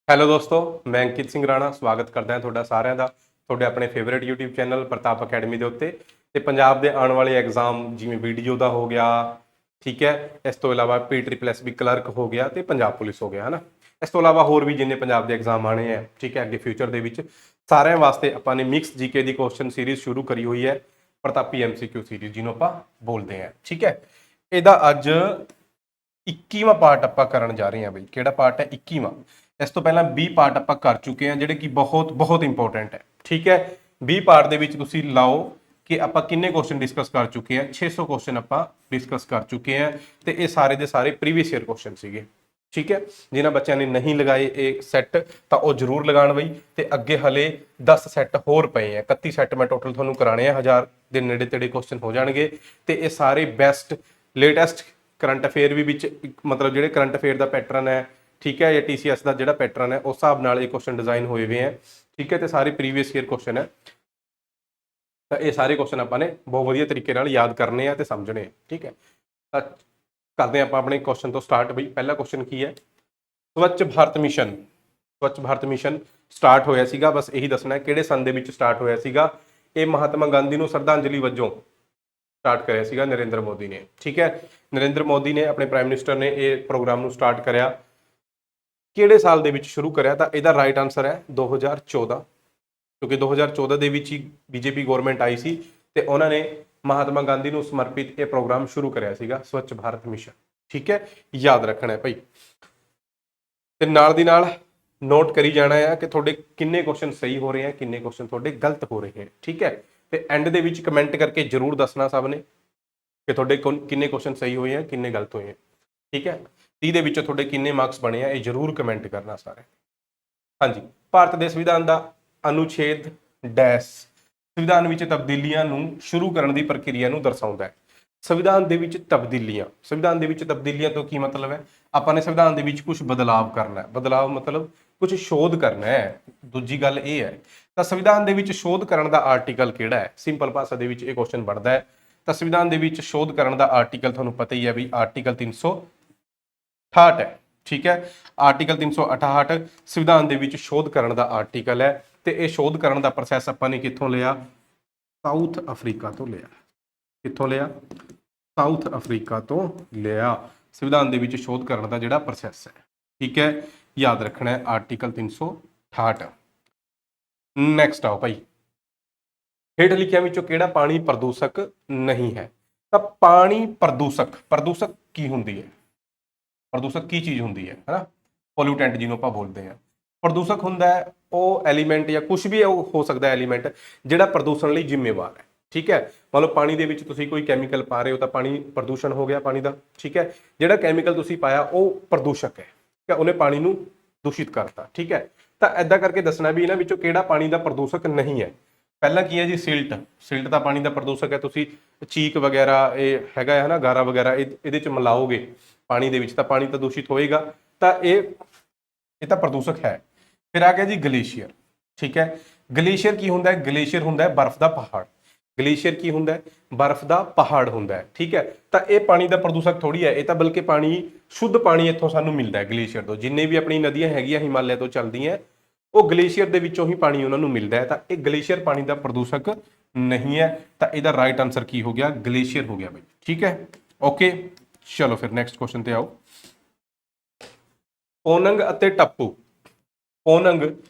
Hello ਦੋਸਤੋ, ਮੈਂ ਅੰਕਿਤ ਸਿੰਘ ਰਾਣਾ ਸਵਾਗਤ ਕਰਦਾ ਹਾਂ ਤੁਹਾਡਾ ਸਾਰਿਆਂ ਦਾ ਤੁਹਾਡੇ ਆਪਣੇ ਫੇਵਰਿਟ YouTube ਚੈਨਲ ਪ੍ਰਤਾਪ ਅਕੈਡਮੀ ਦੇ ਉੱਤੇ। ਤੇ ਪੰਜਾਬ ਦੇ ਆਉਣ ਵਾਲੇ ਐਗਜ਼ਾਮ ਜਿਵੇਂ ਵੀਡੀਓ ਦਾ ਹੋ ਗਿਆ, ਠੀਕ ਹੈ, ਇਸ ਤੋਂ ਇਲਾਵਾ PSSB ਕਲਰਕ ਹੋ ਗਿਆ ਤੇ ਪੰਜਾਬ ਪੁਲਿਸ ਹੋ ਗਿਆ, ਹੈ ਨਾ। ਇਸ ਤੋਂ ਇਲਾਵਾ ਹੋਰ ਵੀ ਜਿੰਨੇ ਪੰਜਾਬ ਦੇ ਐਗਜ਼ਾਮ ਆਣੇ ਆ, ਠੀਕ ਹੈ, ਅੱਗੇ ਫਿਊਚਰ ਦੇ ਵਿੱਚ ਸਾਰਿਆਂ ਵਾਸਤੇ ਆਪਾਂ ਨੇ ਮਿਕਸ ਜੀਕੇ ਦੀ ਕੁਐਸਚਨ ਸੀਰੀਜ਼ ਸ਼ੁਰੂ ਕਰੀ ਹੋਈ ਹੈ, ਪ੍ਰਤਾਪੀ MCQ ਸੀਰੀਜ਼ ਜਿਹਨੂੰ ਆਪਾਂ ਬੋਲਦੇ ਹਾਂ, ਠੀਕ ਹੈ। ਇਹਦਾ ਅੱਜ 21ਵਾਂ ਪਾਰਟ ਆਪਾਂ ਕਰਨ ਜਾ ਰਹੇ ਹਾਂ ਬਈ। ਕਿਹੜਾ ਪਾਰਟ ਹੈ? 21ਵਾਂ। ਇਸ ਤੋਂ ਪਹਿਲਾਂ 20 ਪਾਰਟ ਆਪਾਂ ਕਰ ਚੁੱਕੇ ਹਾਂ ਜਿਹੜੇ ਕਿ ਬਹੁਤ ਬਹੁਤ ਇੰਪੋਰਟੈਂਟ ਹੈ, ਠੀਕ ਹੈ। 20 ਪਾਰਟ ਦੇ ਵਿੱਚ ਤੁਸੀਂ ਲਾਓ ਕਿ ਆਪਾਂ ਕਿੰਨੇ ਕੁਐਸਚਨ ਡਿਸਕਸ ਕਰ ਚੁੱਕੇ ਹਾਂ। 600 ਕੁਐਸਚਨ ਆਪਾਂ ਡਿਸਕਸ ਕਰ ਚੁੱਕੇ ਹਾਂ ਤੇ ਇਹ ਸਾਰੇ ਦੇ ਸਾਰੇ ਪ੍ਰੀਵੀਅਸ ਈਅਰ ਕੁਐਸਚਨ ਸੀਗੇ, ਠੀਕ ਹੈ। ਜਿਨ੍ਹਾਂ ਬੱਚਿਆਂ ਨੇ ਨਹੀਂ ਲਗਾਏ ਇਹ ਸੈੱਟ ਤਾਂ ਉਹ ਜ਼ਰੂਰ ਲਗਾਉਣ ਬਈ। ਤੇ ਅੱਗੇ ਹਲੇ 10 ਸੈੱਟ ਹੋਰ ਪਏ ਆ, 31 ਸੈੱਟ ਮੈਂ ਟੋਟਲ ਤੁਹਾਨੂੰ ਕਰਾਣੇ ਆ। 1000 ਦੇ ਨੇੜੇ ਤੇੜੇ ਕੁਐਸਚਨ ਹੋ ਜਾਣਗੇ ਤੇ ਇਹ ਸਾਰੇ ਬੈਸਟ ਲੇਟੈਸਟ ਕਰੰਟ ਅਫੇਅਰ ਵੀ ਵਿੱਚ ਮਤਲਬ ਜਿਹੜੇ ਕਰੰਟ ਅਫੇਅਰ ਦਾ ਪੈਟਰਨ ਹੈ, ਠੀਕ ਹੈ, ਜਾਂ TCS ਦਾ ਜਿਹੜਾ ਪੈਟਰਨ ਹੈ ਉਸ ਹਿਸਾਬ ਨਾਲ ਇਹ ਕੁਐਸਚਨ ਡਿਜ਼ਾਈਨ ਹੋਏ ਹੋਏ ਹੈ, ਠੀਕ ਹੈ। ਤੇ ਸਾਰੇ ਪ੍ਰੀਵੀਅਸ ਈਅਰ ਕੁਐਸਚਨ ਹੈ ਤਾਂ ਇਹ ਸਾਰੇ ਕੁਐਸਚਨ ਆਪਾਂ ਨੇ ਬਹੁਤ ਵਧੀਆ ਤਰੀਕੇ ਨਾਲ ਯਾਦ ਕਰਨੇ ਆ ਤੇ ਸਮਝਣੇ ਆ, ਠੀਕ ਹੈ। ਤਾਂ ਕਰਦੇ ਆਪਾਂ ਆਪਣੇ ਕੁਐਸਚਨ ਤੋਂ ਸਟਾਰਟ ਬਈ। ਪਹਿਲਾ ਕੁਐਸਚਨ ਕੀ ਹੈ? Swachh Bharat mission. Swachh Bharat mission start ਹੋਇਆ ਸੀਗਾ, ਬਸ ਇਹੀ ਦੱਸਣਾ ਹੈ ਕਿਹੜੇ ਸੰਨ ਦੇ ਵਿੱਚ ਸਟਾਰਟ ਹੋਇਆ ਸੀਗਾ। ਇਹ ਮਹਾਤਮਾ ਗਾਂਧੀ ਨੂੰ ਸ਼ਰਧਾਂਜਲੀ ਵਜੋਂ ਸਟਾਰਟ ਕਰਿਆ ਸੀਗਾ ਨਰਿੰਦਰ ਮੋਦੀ ਨੇ, ਠੀਕ ਹੈ। ਨਰਿੰਦਰ ਮੋਦੀ ਨੇ ਆਪਣੇ ਪ੍ਰਾਈਮ ਮਿਨਿਸਟਰ ਨੇ ਇਹ ਪ੍ਰੋਗਰਾਮ ਨੂੰ ਸਟਾਰਟ ਕਰਿਆ। ਕਿਹੜੇ ਸਾਲ ਦੇ ਵਿੱਚ ਸ਼ੁਰੂ ਕਰਿਆ? ਤਾਂ ਇਹਦਾ ਰਾਈਟ ਆਨਸਰ ਹੈ 2014, ਕਿਉਂਕਿ 2014 ਦੇ ਵਿੱਚ ਹੀ BJP ਗਵਰਨਮੈਂਟ ਆਈ ਸੀ ਤੇ ਉਹਨਾਂ ਨੇ ਮਹਾਤਮਾ ਗਾਂਧੀ ਨੂੰ ਸਮਰਪਿਤ ਇਹ ਪ੍ਰੋਗਰਾਮ ਸ਼ੁਰੂ ਕਰਿਆ ਸੀਗਾ, ਸਵੱਛ ਭਾਰਤ ਮਿਸ਼ਨ, ਠੀਕ ਹੈ। ਯਾਦ ਰੱਖਣਾ ਹੈ ਭਾਈ ਤੇ ਨਾਲ ਦੀ ਨਾਲ ਨੋਟ ਕਰੀ ਜਾਣਾ ਹੈ ਕਿ ਤੁਹਾਡੇ ਕਿੰਨੇ ਕੁਐਸਚਨ ਸਹੀ ਹੋ ਰਹੇ ਆ, ਕਿੰਨੇ ਕੁਐਸਚਨ ਤੁਹਾਡੇ ਗਲਤ ਹੋ ਰਹੇ ਹੈ, ਠੀਕ ਹੈ। ਤੇ ਐਂਡ ਦੇ ਵਿੱਚ ਕਮੈਂਟ ਕਰਕੇ ਜਰੂਰ ਦੱਸਣਾ ਸਭ ਨੇ ਕਿ ਤੁਹਾਡੇ ਕਿੰਨੇ ਕੁਐਸਚਨ ਸਹੀ ਹੋਏ ਆ, ਕਿੰਨੇ ਗਲਤ ਹੋਏ ਆ, ਠੀਕ ਹੈ। 30 ਦੇ ਵਿੱਚੋਂ ਤੁਹਾਡੇ ਕਿੰਨੇ ਮਾਰਕਸ ਬਣੇ ਆ ਇਹ ਜਰੂਰ ਕਮੈਂਟ ਕਰਨਾ ਸਾਰੇ। ਹਾਂਜੀ, ਭਾਰਤ ਦੇ ਸੰਵਿਧਾਨ ਦਾ ਅਨੁਛੇਦ ਡੈਸ਼ ਸੰਵਿਧਾਨ ਵਿੱਚ ਤਬਦੀਲੀਆਂ ਨੂੰ ਸ਼ੁਰੂ ਕਰਨ ਦੀ ਪ੍ਰਕਿਰਿਆ ਨੂੰ ਦਰਸਾਉਂਦਾ ਹੈ। ਸੰਵਿਧਾਨ ਦੇ ਵਿੱਚ ਤਬਦੀਲੀਆਂ, ਸੰਵਿਧਾਨ ਦੇ ਵਿੱਚ ਤਬਦੀਲੀਆਂ ਤੋਂ ਕੀ ਮਤਲਬ ਹੈ? ਆਪਾਂ ਨੇ ਸੰਵਿਧਾਨ ਦੇ ਵਿੱਚ ਕੁਝ ਬਦਲਾਵ ਕਰਨਾ ਹੈ। ਬਦਲਾਵ ਮਤਲਬ ਕੁਝ ਸ਼ੋਧ ਕਰਨਾ ਹੈ। ਦੂਜੀ ਗੱਲ ਇਹ ਹੈ ਤਾਂ ਸੰਵਿਧਾਨ ਦੇ ਵਿੱਚ ਸ਼ੋਧ ਕਰਨ ਦਾ ਆਰਟੀਕਲ ਕਿਹੜਾ ਹੈ? ਸਿੰਪਲ ਭਾਸ਼ਾ ਦੇ ਵਿੱਚ ਇਹ ਕੁਐਸਚਨ ਬਣਦਾ ਹੈ। ਤਾਂ ਸੰਵਿਧਾਨ ਦੇ ਵਿੱਚ ਸ਼ੋਧ ਕਰਨ ਦਾ ਆਰਟੀਕਲ ਤੁਹਾਨੂੰ ਪਤਾ ਹੀ ਹੈ ਵੀ ਆਰਟੀਕਲ 368 ਹੈ, ਠੀਕ ਹੈ। ਆਰਟੀਕਲ 368 ਸੰਵਿਧਾਨ ਦੇ ਵਿੱਚ ਸ਼ੋਧ ਕਰਨ ਦਾ ਆਰਟੀਕਲ ਹੈ ਤੇ ਇਹ ਸ਼ੋਧ ਕਰਨ ਦਾ ਪ੍ਰੋਸੈਸ ਆਪਾਂ ਨੇ ਕਿੱਥੋਂ ਲਿਆ? ਸਾਊਥ ਅਫਰੀਕਾ ਤੋਂ ਲਿਆ। ਕਿੱਥੋਂ ਲਿਆ? ਸਾਊਥ ਅਫਰੀਕਾ ਤੋਂ ਲਿਆ। ਸੰਵਿਧਾਨ ਦੇ ਵਿੱਚ ਸ਼ੋਧ ਕਰਨ ਦਾ ਜਿਹੜਾ ਪ੍ਰੋਸੈਸ ਹੈ, ਠੀਕ ਹੈ, ਯਾਦ ਰੱਖਣਾ ਹੈ ਆਰਟੀਕਲ 368। ਨੈਕਸਟ ਆਓ ਭਾਈ, ਹੇਠ ਲਿਖਿਆਂ ਵਿੱਚੋਂ ਕਿਹੜਾ ਪਾਣੀ ਪ੍ਰਦੂਸ਼ਕ ਨਹੀਂ ਹੈ? ਤਾਂ ਪਾਣੀ ਪ੍ਰਦੂਸ਼ਕ, ਪ੍ਰਦੂਸ਼ਕ ਕੀ ਹੁੰਦੀ ਹੈ? ਪ੍ਰਦੂਸ਼ਕ ਕੀ ਚੀਜ਼ ਹੁੰਦੀ ਹੈ ਨਾ? ਪੋਲਿਊਟੈਂਟ ਜਿਹਨੂੰ ਆਪਾਂ ਬੋਲਦੇ ਹਾਂ। ਪ੍ਰਦੂਸ਼ਕ ਹੁੰਦਾ ਹੈ ਉਹ ਐਲੀਮੈਂਟ ਜਾਂ ਕੁਝ ਵੀ ਹੋ ਸਕਦਾ ਐਲੀਮੈਂਟ ਜਿਹੜਾ ਪ੍ਰਦੂਸ਼ਣ ਲਈ ਜ਼ਿੰਮੇਵਾਰ ਹੈ, ਠੀਕ ਹੈ। ਮੰਨ ਲਓ ਪਾਣੀ ਦੇ ਵਿੱਚ ਤੁਸੀਂ ਕੋਈ ਕੈਮੀਕਲ ਪਾ ਰਹੇ ਹੋ ਤਾਂ ਪਾਣੀ ਪ੍ਰਦੂਸ਼ਣ ਹੋ ਗਿਆ ਪਾਣੀ ਦਾ, ਠੀਕ ਹੈ। ਜਿਹੜਾ ਕੈਮੀਕਲ ਤੁਸੀਂ ਪਾਇਆ ਉਹ ਪ੍ਰਦੂਸ਼ਕ ਹੈ, ਠੀਕ ਹੈ, ਉਹਨੇ ਪਾਣੀ ਨੂੰ ਦੂਸ਼ਿਤ ਕਰਤਾ, ਠੀਕ ਹੈ। ਤਾਂ ਐਦਾਂ ਕਰਕੇ ਦੱਸਣਾ ਵੀ ਇਹਨਾਂ ਵਿੱਚੋਂ ਕਿਹੜਾ ਪਾਣੀ ਦਾ ਪ੍ਰਦੂਸ਼ਕ ਨਹੀਂ ਹੈ। ਪਹਿਲਾਂ ਕੀ ਹੈ ਜੀ? ਸਿਲਟ। ਸਿਲਟ ਦਾ ਪਾਣੀ ਦਾ ਪ੍ਰਦੂਸ਼ਕ ਹੈ। ਤੁਸੀਂ ਚੀਕ ਵਗੈਰਾ ਇਹ ਹੈਗਾ ਹੈ ਨਾ, ਗਾਰਾ ਵਗੈਰਾ ਇਹਦੇ ਚ ਮਿਲਾਓਗੇ ਪਾਣੀ ਦੇ ਵਿੱਚ ਤਾਂ ਪਾਣੀ ਤਾਂ ਦੂਸ਼ਿਤ ਹੋਏਗਾ। ਤਾਂ ਇਹ ਤਾਂ ਪ੍ਰਦੂਸ਼ਕ ਹੈ। ਫਿਰ ਆ ਗਿਆ ਜੀ ਗਲੇਸ਼ੀਅਰ, ਠੀਕ ਹੈ। ਗਲੇਸ਼ੀਅਰ ਕੀ ਹੁੰਦਾ ਹੈ? ਗਲੇਸ਼ੀਅਰ ਹੁੰਦਾ ਹੈ ਬਰਫ਼ ਦਾ ਪਹਾੜ। ਗਲੇਸ਼ੀਅਰ ਕੀ ਹੁੰਦਾ ਹੈ? ਬਰਫ਼ ਦਾ ਪਹਾੜ ਹੁੰਦਾ ਹੈ, ਠੀਕ ਹੈ। ਤਾਂ ਇਹ ਪਾਣੀ ਦਾ ਪ੍ਰਦੂਸ਼ਕ ਥੋੜੀ ਹੈ, ਇਹ ਤਾਂ ਬਲਕਿ ਪਾਣੀ ਸ਼ੁੱਧ ਪਾਣੀ ਇੱਥੋਂ ਸਾਨੂੰ ਮਿਲਦਾ ਹੈ ਗਲੇਸ਼ੀਅਰ ਤੋਂ। ਜਿੰਨੇ ਵੀ ਆਪਣੀ ਨਦੀਆਂ ਹੈਗੀਆਂ ਹਿਮਾਲਿਆ ਤੋਂ ਚੱਲਦੀਆਂ ਉਹ ਗਲੇਸ਼ੀਅਰ ਦੇ ਵਿੱਚੋਂ ਹੀ ਪਾਣੀ ਉਹਨਾਂ ਨੂੰ ਮਿਲਦਾ ਹੈ। ਤਾਂ ਇਹ ਗਲੇਸ਼ੀਅਰ ਪਾਣੀ ਦਾ ਪ੍ਰਦੂਸ਼ਕ ਨਹੀਂ ਹੈ। ਤਾਂ ਇਹਦਾ ਰਾਈਟ ਆਨਸਰ ਕੀ ਹੋ ਗਿਆ? ਗਲੇਸ਼ੀਅਰ ਹੋ ਗਿਆ ਬਈ, ਠੀਕ ਹੈ, ਓਕੇ। ਚਲੋ ਫਿਰ ਨੈਕਸਟ ਕੁਐਸਚਨ ਤੇ ਆਓ। ਪੋਨੰਗ ਅਤੇ ਟੱਪੂ, ਪੋਨੰਗ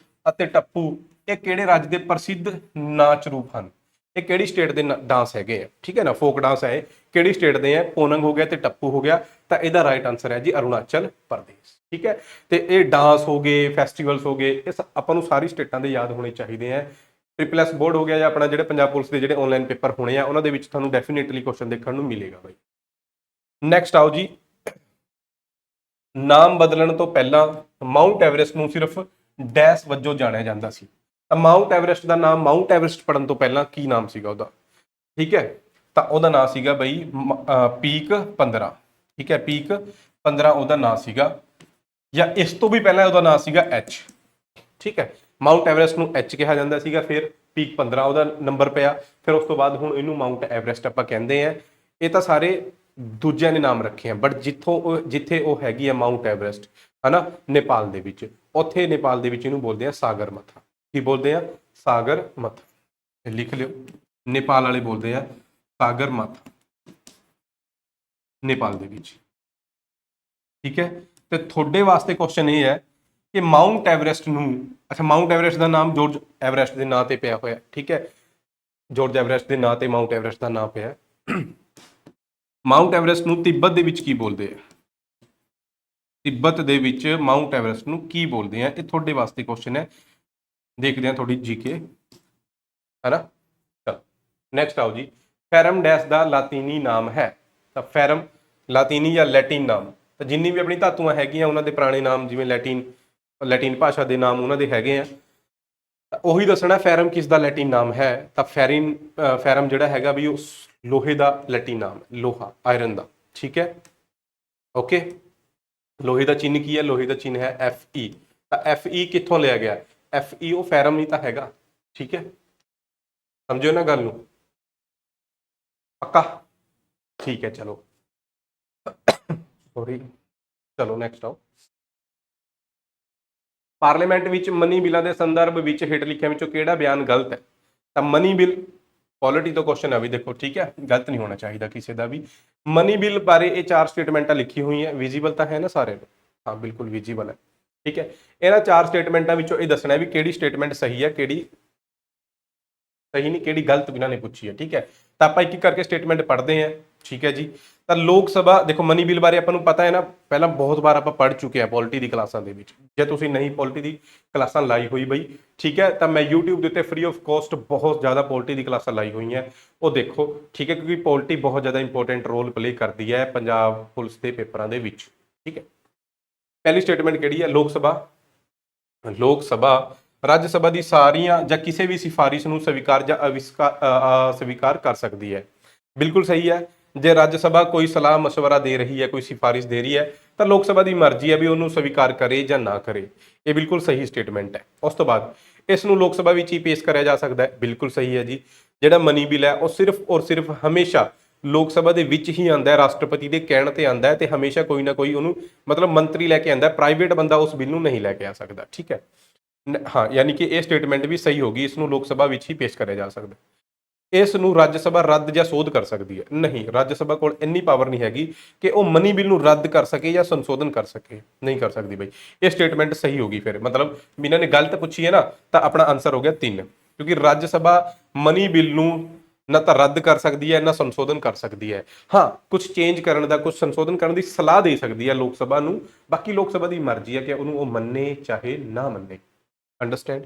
ਅਤੇ ਟੱਪੂ ਇਹ ਕਿਹੜੇ ਰਾਜ ਦੇ ਪ੍ਰਸਿੱਧ ਨਾਚ ਰੂਪ ਹਨ? ਇਹ ਕਿਹੜੀ ਸਟੇਟ ਦੇ ਡਾਂਸ ਹੈਗੇ ਆ, ਠੀਕ ਹੈ ਨਾ, ਫੋਕ ਡਾਂਸ ਹੈ। ਕਿਹੜੀ ਸਟੇਟ ਦੇ ਆ? ਪੋਨੰਗ ਹੋ ਗਿਆ ਤੇ ਟੱਪੂ ਹੋ ਗਿਆ। ਤਾਂ ਇਹਦਾ ਰਾਈਟ ਆਨਸਰ ਹੈ ਜੀ ਅਰੁਣਾਚਲ ਪ੍ਰਦੇਸ਼, ਠੀਕ ਹੈ। ਤੇ ਇਹ ਡਾਂਸ ਹੋ ਗਏ, ਫੈਸਟੀਵਲਸ ਹੋ ਗਏ, ਇਹ ਆਪਾਂ ਨੂੰ ਸਾਰੀ ਸਟੇਟਾਂ ਦੇ ਯਾਦ ਹੋਣੇ ਚਾਹੀਦੇ ਆ। SSS ਬੋਰਡ ਹੋ ਗਿਆ ਜਾਂ ਆਪਣਾ ਜਿਹੜੇ ਪੰਜਾਬ ਪੁਲਿਸ ਦੇ ਜਿਹੜੇ ਆਨਲਾਈਨ ਪੇਪਰ ਹੋਣੇ ਆ ਉਹਨਾਂ ਦੇ ਵਿੱਚ ਤੁਹਾਨੂੰ ਡੈਫੀਨੇਟਲੀ ਕੁਐਸਚਨ ਦੇਖਣ ਨੂੰ ਮਿਲੇਗਾ ਬਾਈ। ਨੈਕਸਟ ਆਓ ਜੀ, ਨਾਮ ਬਦਲਣ ਤੋਂ ਪਹਿਲਾਂ ਮਾਊਂਟ ਐਵਰੈਸਟ ਨੂੰ ਸਿਰਫ ਡੈਸ਼ ਵਜੋਂ ਜਾਣਿਆ ਜਾਂਦਾ ਸੀ। ਤਾਂ ਮਾਊਂਟ ਐਵਰੈਸਟ ਦਾ ਨਾਮ, ਮਾਊਂਟ ਐਵਰੈਸਟ ਪੜਨ ਤੋਂ ਪਹਿਲਾਂ ਕੀ ਨਾਮ ਸੀਗਾ ਉਹਦਾ, ਠੀਕ ਹੈ। ਤਾਂ ਉਹਦਾ ਨਾਮ ਸੀਗਾ ਬਈ ਪੀਕ 15, ਠੀਕ ਹੈ, ਪੀਕ 15 ਉਹਦਾ ਨਾਮ ਸੀਗਾ। ਜਾਂ ਇਸ ਤੋਂ ਵੀ ਪਹਿਲਾਂ ਉਹਦਾ ਨਾਮ ਸੀਗਾ H, ਠੀਕ ਹੈ। ਮਾਊਂਟ ਐਵਰੈਸਟ ਨੂੰ H ਕਿਹਾ ਜਾਂਦਾ ਸੀਗਾ, ਫਿਰ ਪੀਕ 15 ਉਹਦਾ ਨੰਬਰ ਪਿਆ, ਫਿਰ ਉਸ ਤੋਂ ਬਾਅਦ ਹੁਣ ਇਹਨੂੰ ਮਾਊਂਟ ਐਵਰੈਸਟ ਆਪਾਂ ਕਹਿੰਦੇ ਆ। ਇਹ ਤਾਂ ਸਾਰੇ ਦੂਜਿਆਂ ਨੇ ਨਾਮ ਰੱਖੇ ਆ, ਬਟ ਜਿੱਥੇ ਉਹ ਹੈਗੀ ਆ ਮਾਊਂਟ ਐਵਰੈਸਟ, ਹੈ ਨਾ, ਨੇਪਾਲ ਦੇ ਵਿੱਚ, ਉੱਥੇ ਨੇਪਾਲ ਦੇ ਵਿੱਚ ਇਹਨੂੰ ਬੋਲਦੇ ਆ ਸਾਗਰ ਮਥਾ। ਕੀ ਬੋਲਦੇ ਆ? ਸਾਗਰ ਮਥਾ। ਇਹ ਲਿਖ ਲਿਓ, ਨੇਪਾਲ ਵਾਲੇ ਬੋਲਦੇ ਆ ਸਾਗਰ ਮਥਾ ਨੇਪਾਲ ਦੇ ਵਿੱਚ। ਠੀਕ ਹੈ, ਤੇ ਤੁਹਾਡੇ ਵਾਸਤੇ ਕੁਐਸਚਨ ਇਹ ਹੈ ਕਿ ਮਾਊਂਟ ਐਵਰੈਸਟ ਨੂੰ, ਅੱਛਾ ਮਾਊਂਟ ਐਵਰੈਸਟ ਦਾ ਨਾਮ ਜਾਰਜ ਐਵਰੈਸਟ ਦੇ ਨਾਂ ਤੇ ਪਿਆ ਹੋਇਆ। ਠੀਕ ਹੈ, ਜਾਰਜ ਐਵਰੈਸਟ ਦੇ ਨਾਂ ਤੇ ਮਾਊਂਟ ਐਵਰੈਸਟ ਦਾ ਨਾਮ ਪਿਆ। ਮਾਊਂਟ ਐਵਰੈਸਟ ਨੂੰ ਤਿੱਬਤ ਦੇ ਵਿੱਚ ਕੀ ਬੋਲਦੇ ਆ? ਤਿੱਬਤ ਦੇ ਵਿੱਚ ਮਾਊਂਟ ਐਵਰੈਸਟ ਨੂੰ ਕੀ ਬੋਲਦੇ ਆ? ਇਹ ਤੁਹਾਡੇ ਵਾਸਤੇ ਕੁਐਸਚਨ ਹੈ, ਦੇਖਦੇ ਹਾਂ ਤੁਹਾਡੀ ਜੀਕੇ, ਹੈ ਨਾ। ਚਲੋ ਨੈਕਸਟ ਆਓ ਜੀ, ਫੈਰਮ ਡੈਸ਼ ਦਾ ਲਾਤੀਨੀ ਨਾਮ ਹੈ। ਤਾਂ ਫੈਰਮ ਲਾਤੀਨੀ ਜਾਂ ਲੈਟਿਨ ਨਾਮ, ਤਾਂ ਜਿੰਨੀ ਵੀ ਆਪਣੀ ਧਾਤੂਆਂ ਹੈਗੀਆਂ ਉਹਨਾਂ ਦੇ ਪੁਰਾਣੇ ਨਾਮ, ਜਿਵੇਂ ਲੈਟਿਨ ਭਾਸ਼ਾ ਦੇ ਨਾਮ ਉਹਨਾਂ ਦੇ ਹੈਗੇ ਆ, ਉਹੀ ਦੱਸਣਾ ਫੈਰਮ ਕਿਸ ਦਾ ਲੈਟਿਨ ਨਾਮ ਹੈ। ਤਾਂ ਫੈਰਮ ਜਿਹੜਾ ਹੈਗਾ ਵੀ ਉਹ ਲੋਹੇ ਦਾ ਲੈਟਿਨ ਨਾਮ ਹੈ, ਲੋਹਾ, ਆਇਰਨ ਦਾ। ਠੀਕ ਹੈ, ਓਕੇ। ਲੋਹੇ ਦਾ ਚਿੰਨ੍ਹ ਕੀ ਹੈ? ਲੋਹੇ ਦਾ ਚਿੰਨ੍ਹ ਹੈ Fe। ਤਾਂ Fe ਕਿੱਥੋਂ ਲਿਆ ਗਿਆ? Fe ਉਹ ਫੈਰਮ ਨਹੀਂ ਤਾਂ ਹੈਗਾ। ਠੀਕ ਹੈ, ਸਮਝੋ ਨਾ ਗੱਲ ਨੂੰ, ਪੱਕਾ? ਠੀਕ ਹੈ, ਚਲੋ ਸੌਰੀ, ਚਲੋ ਨੈਕਸਟ ਆਓ। ਪਾਰਲੀਮੈਂਟ ਵਿੱਚ ਮਨੀ ਬਿੱਲਾਂ ਦੇ ਸੰਦਰਭ ਵਿੱਚ ਹੇਠ ਲਿਖਿਆਂ ਵਿੱਚੋਂ ਕਿਹੜਾ ਬਿਆਨ ਗਲਤ ਹੈ? ਤਾਂ ਮਨੀ ਬਿੱਲ, ਪੋਲਿਟੀ ਤੋਂ ਕੁਐਸਚਨ ਹੈ ਵੀ, ਦੇਖੋ ਠੀਕ ਹੈ, ਗਲਤ ਨਹੀਂ ਹੋਣਾ ਚਾਹੀਦਾ ਕਿਸੇ ਦਾ ਵੀ। ਮਨੀ ਬਿੱਲ ਬਾਰੇ ਇਹ 4 ਸਟੇਟਮੈਂਟਾਂ ਲਿਖੀ ਹੋਈਆਂ, ਵਿਜ਼ੀਬਲ ਤਾਂ ਹੈ ਨਾ ਸਾਰੇ ਨੂੰ? ਹਾਂ ਬਿਲਕੁਲ ਵਿਜ਼ੀਬਲ ਹੈ। ਠੀਕ ਹੈ, ਇਹਨਾਂ 4 ਸਟੇਟਮੈਂਟਾਂ ਵਿੱਚੋਂ ਇਹ ਦੱਸਣਾ ਵੀ ਕਿਹੜੀ ਸਟੇਟਮੈਂਟ ਸਹੀ ਹੈ, ਕਿਹੜੀ ਸਹੀ ਨਹੀਂ, ਕਿਹੜੀ ਗਲਤ ਇਹਨਾਂ ਨੇ ਪੁੱਛੀ ਹੈ। ਠੀਕ ਹੈ, ਤਾਂ ਆਪਾਂ ਇੱਕ ਇੱਕ ਕਰਕੇ ਸਟੇਟਮੈਂਟ ਪੜ੍ਹਦੇ ਹਾਂ। ਠੀਕ ਹੈ ਜੀ, ਤਾਂ ਲੋਕ ਸਭਾ, ਦੇਖੋ ਮਨੀ ਬਿੱਲ ਬਾਰੇ ਆਪਾਂ ਨੂੰ ਪਤਾ ਹੈ ਨਾ, ਪਹਿਲਾਂ ਬਹੁਤ ਵਾਰ ਆਪਾਂ ਪੜ੍ਹ ਚੁੱਕੇ ਹਾਂ ਪੋਲਿਟੀ ਦੀ ਕਲਾਸਾਂ ਦੇ ਵਿੱਚ। ਜੇ ਤੁਸੀਂ ਨਹੀਂ ਪੋਲਿਟੀ ਦੀ ਕਲਾਸਾਂ ਲਾਈ ਹੋਈ ਬਈ, ਠੀਕ ਹੈ, ਤਾਂ ਮੈਂ YouTube ਦੇ ਉੱਤੇ ਫ੍ਰੀ ਆਫ ਕੋਸਟ ਬਹੁਤ ਜ਼ਿਆਦਾ ਪੋਲਿਟੀ ਦੀ ਕਲਾਸਾਂ ਲਾਈ ਹੋਈਆਂ, ਉਹ ਦੇਖੋ। ਠੀਕ ਹੈ, ਕਿਉਂਕਿ ਪੋਲਿਟੀ ਬਹੁਤ ਜ਼ਿਆਦਾ ਇੰਪੋਰਟੈਂਟ ਰੋਲ ਪਲੇ ਕਰਦੀ ਹੈ ਪੰਜਾਬ ਪੁਲਿਸ ਦੇ ਪੇਪਰਾਂ ਦੇ ਵਿੱਚ। ਠੀਕ ਹੈ, ਪਹਿਲੀ ਸਟੇਟਮੈਂਟ ਕਿਹੜੀ ਹੈ? ਲੋਕ ਸਭਾ ਰਾਜ ਸਭਾ ਦੀ ਸਾਰੀਆਂ ਜਾਂ ਕਿਸੇ ਵੀ ਸਿਫਾਰਿਸ਼ ਨੂੰ ਸਵੀਕਾਰ ਜਾਂ ਅਸਵੀਕਾਰ ਕਰ ਸਕਦੀ ਹੈ। ਬਿਲਕੁਲ ਸਹੀ ਹੈ। ਜੇ ਰਾਜ ਸਭਾ ਕੋਈ ਸਲਾਹ ਮਸ਼ਵਰਾ ਦੇ ਰਹੀ ਹੈ, ਕੋਈ ਸਿਫਾਰਿਸ਼ ਦੇ ਰਹੀ ਹੈ, ਤਾਂ ਲੋਕ ਸਭਾ ਦੀ ਮਰਜ਼ੀ ਹੈ ਵੀ ਉਹਨੂੰ ਸਵੀਕਾਰ ਕਰੇ ਜਾਂ ਨਾ ਕਰੇ। ਇਹ ਬਿਲਕੁਲ ਸਹੀ ਸਟੇਟਮੈਂਟ ਹੈ। ਉਸ ਤੋਂ ਬਾਅਦ ਇਸ ਨੂੰ ਲੋਕ ਸਭਾ ਵਿੱਚ ਹੀ ਪੇਸ਼ ਕਰਿਆ ਜਾ ਸਕਦਾ ਹੈ। ਬਿਲਕੁਲ ਸਹੀ ਹੈ ਜੀ। ਜਿਹੜਾ ਮਨੀ ਬਿੱਲ ਹੈ ਉਹ ਸਿਰਫ ਔਰ ਸਿਰਫ ਹਮੇਸ਼ਾ ਲੋਕ ਸਭਾ ਦੇ ਵਿੱਚ ਹੀ ਆਉਂਦਾ ਹੈ, ਰਾਸ਼ਟਰਪਤੀ ਦੇ ਕਹਿਣ ਤੇ ਆਉਂਦਾ ਹੈ, ਤੇ ਹਮੇਸ਼ਾ ਕੋਈ ਨਾ ਕੋਈ ਉਹਨੂੰ ਮਤਲਬ ਮੰਤਰੀ ਲੈ ਕੇ ਆਉਂਦਾ, ਪ੍ਰਾਈਵੇਟ ਬੰਦਾ ਉਸ ਬਿੱਲ ਨੂੰ ਨਹੀਂ ਲੈ ਕੇ ਆ ਸਕਦਾ। ਠੀਕ ਹੈ, ਹਾਂ, ਯਾਨੀ ਕਿ ਇਹ ਸਟੇਟਮੈਂਟ ਵੀ ਸਹੀ ਹੋਗੀ, ਇਸ ਨੂੰ ਲੋਕ ਸਭਾ ਵਿੱਚ ਹੀ ਪੇਸ਼ ਕਰਿਆ ਜਾ ਸਕਦਾ। ਇਸ ਨੂੰ ਰਾਜ ਸਭਾ ਰੱਦ ਜਾਂ ਸੋਧ ਕਰ ਸਕਦੀ ਹੈ। ਨਹੀਂ, ਰਾਜ ਸਭਾ ਕੋਲ ਇੰਨੀ ਪਾਵਰ ਨਹੀਂ ਹੈਗੀ ਕਿ ਉਹ ਮਨੀ ਬਿੱਲ ਨੂੰ ਰੱਦ ਕਰ ਸਕੇ ਜਾਂ ਸੰਸ਼ੋਧਨ ਕਰ ਸਕੇ, ਨਹੀਂ ਕਰ ਸਕਦੀ ਬਈ। ਇਹ ਸਟੇਟਮੈਂਟ ਸਹੀ ਹੋਗੀ। ਫਿਰ ਮਤਲਬ ਇਹਨਾਂ ਨੇ ਗਲਤ ਪੁੱਛੀ ਹੈ ਨਾ, ਤਾਂ ਆਪਣਾ ਆਨਸਰ ਹੋ ਗਿਆ 3, ਕਿਉਂਕਿ ਰਾਜ ਸਭਾ ਮਨੀ ਬਿੱਲ ਨੂੰ ਨਾ ਤਾਂ ਰੱਦ ਕਰ ਸਕਦੀ ਹੈ, ਨਾ ਸੰਸ਼ੋਧਨ ਕਰ ਸਕਦੀ ਹੈ। ਹਾਂ, ਕੁਝ ਚੇਂਜ ਕਰਨ ਦਾ, ਕੁਝ ਸੰਸ਼ੋਧਨ ਕਰਨ ਦੀ ਸਲਾਹ ਦੇ ਸਕਦੀ ਹੈ ਲੋਕ ਸਭਾ ਨੂੰ। ਬਾਕੀ ਲੋਕ ਸਭਾ ਦੀ ਮਰਜ਼ੀ ਹੈ ਕਿ ਉਹਨੂੰ ਉਹ ਮੰਨੇ ਚਾਹੇ ਨਾ ਮੰਨੇ। ਅੰਡਰਸਟੈਂਡ?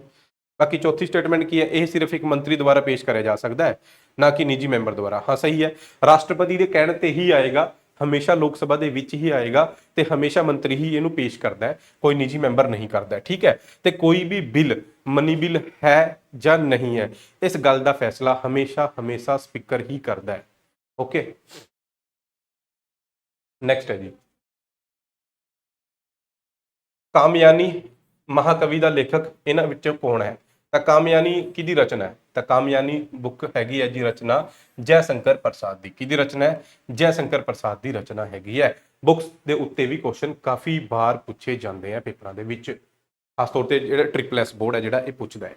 ਬਾਕੀ ਚੌਥੀ ਸਟੇਟਮੈਂਟ ਕੀ ਹੈ? ਇਹ ਸਿਰਫ ਇੱਕ ਮੰਤਰੀ ਦੁਆਰਾ ਪੇਸ਼ ਕਰਿਆ ਜਾ ਸਕਦਾ ਹੈ, ਨਾ ਕਿ ਨਿੱਜੀ ਮੈਂਬਰ ਦੁਆਰਾ। ਹਾਂ ਸਹੀ ਹੈ, ਰਾਸ਼ਟਰਪਤੀ ਦੇ ਕਹਿਣ ਤੇ ਹੀ ਆਏਗਾ, ਹਮੇਸ਼ਾ ਲੋਕ ਸਭਾ ਦੇ ਵਿੱਚ ਹੀ ਆਏਗਾ, ਤੇ ਹਮੇਸ਼ਾ ਮੰਤਰੀ ਹੀ ਇਹਨੂੰ ਪੇਸ਼ ਕਰਦਾ ਹੈ, ਕੋਈ ਨਿੱਜੀ ਮੈਂਬਰ ਨਹੀਂ ਕਰਦਾ। ਠੀਕ ਹੈ, ਤੇ ਕੋਈ ਵੀ ਬਿੱਲ ਮਨੀ ਬਿੱਲ ਹੈ ਜਾਂ ਨਹੀਂ ਹੈ, ਇਸ ਗੱਲ ਦਾ ਫੈਸਲਾ ਹਮੇਸ਼ਾ ਸਪੀਕਰ ਹੀ ਕਰਦਾ ਹੈ। ਓਕੇ, ਨੈਕਸਟ ਹੈ ਜੀ, ਕਾਮਯਾਨੀ ਮਹਾਕਵੀ ਦਾ ਲੇਖਕ ਇਹਨਾਂ ਵਿੱਚੋਂ ਕੌਣ ਹੈ? ਤਾਂ ਕਾਮਯਾਨੀ ਕਿਹਦੀ ਰਚਨਾ ਹੈ? ਤਾਂ ਕਾਮਯਾਨੀ ਬੁੱਕ ਹੈਗੀ ਹੈ ਜੀ ਰਚਨਾ ਜੈ ਸ਼ੰਕਰ ਪ੍ਰਸਾਦ ਦੀ। ਕਿਹਦੀ ਰਚਨਾ ਹੈ? ਜੈ ਸ਼ੰਕਰ ਪ੍ਰਸਾਦ ਦੀ ਰਚਨਾ ਹੈਗੀ ਹੈ। ਬੁੱਕਸ ਦੇ ਉੱਤੇ ਵੀ ਕੁਐਸਚਨ ਕਾਫੀ ਵਾਰ ਪੁੱਛੇ ਜਾਂਦੇ ਆ ਪੇਪਰਾਂ ਦੇ ਵਿੱਚ, ਖਾਸ ਤੌਰ ਤੇ ਜਿਹੜਾ ਟ੍ਰਿਪਲ ਬੋਰਡ ਹੈ ਜਿਹੜਾ ਇਹ ਪੁੱਛਦਾ ਹੈ।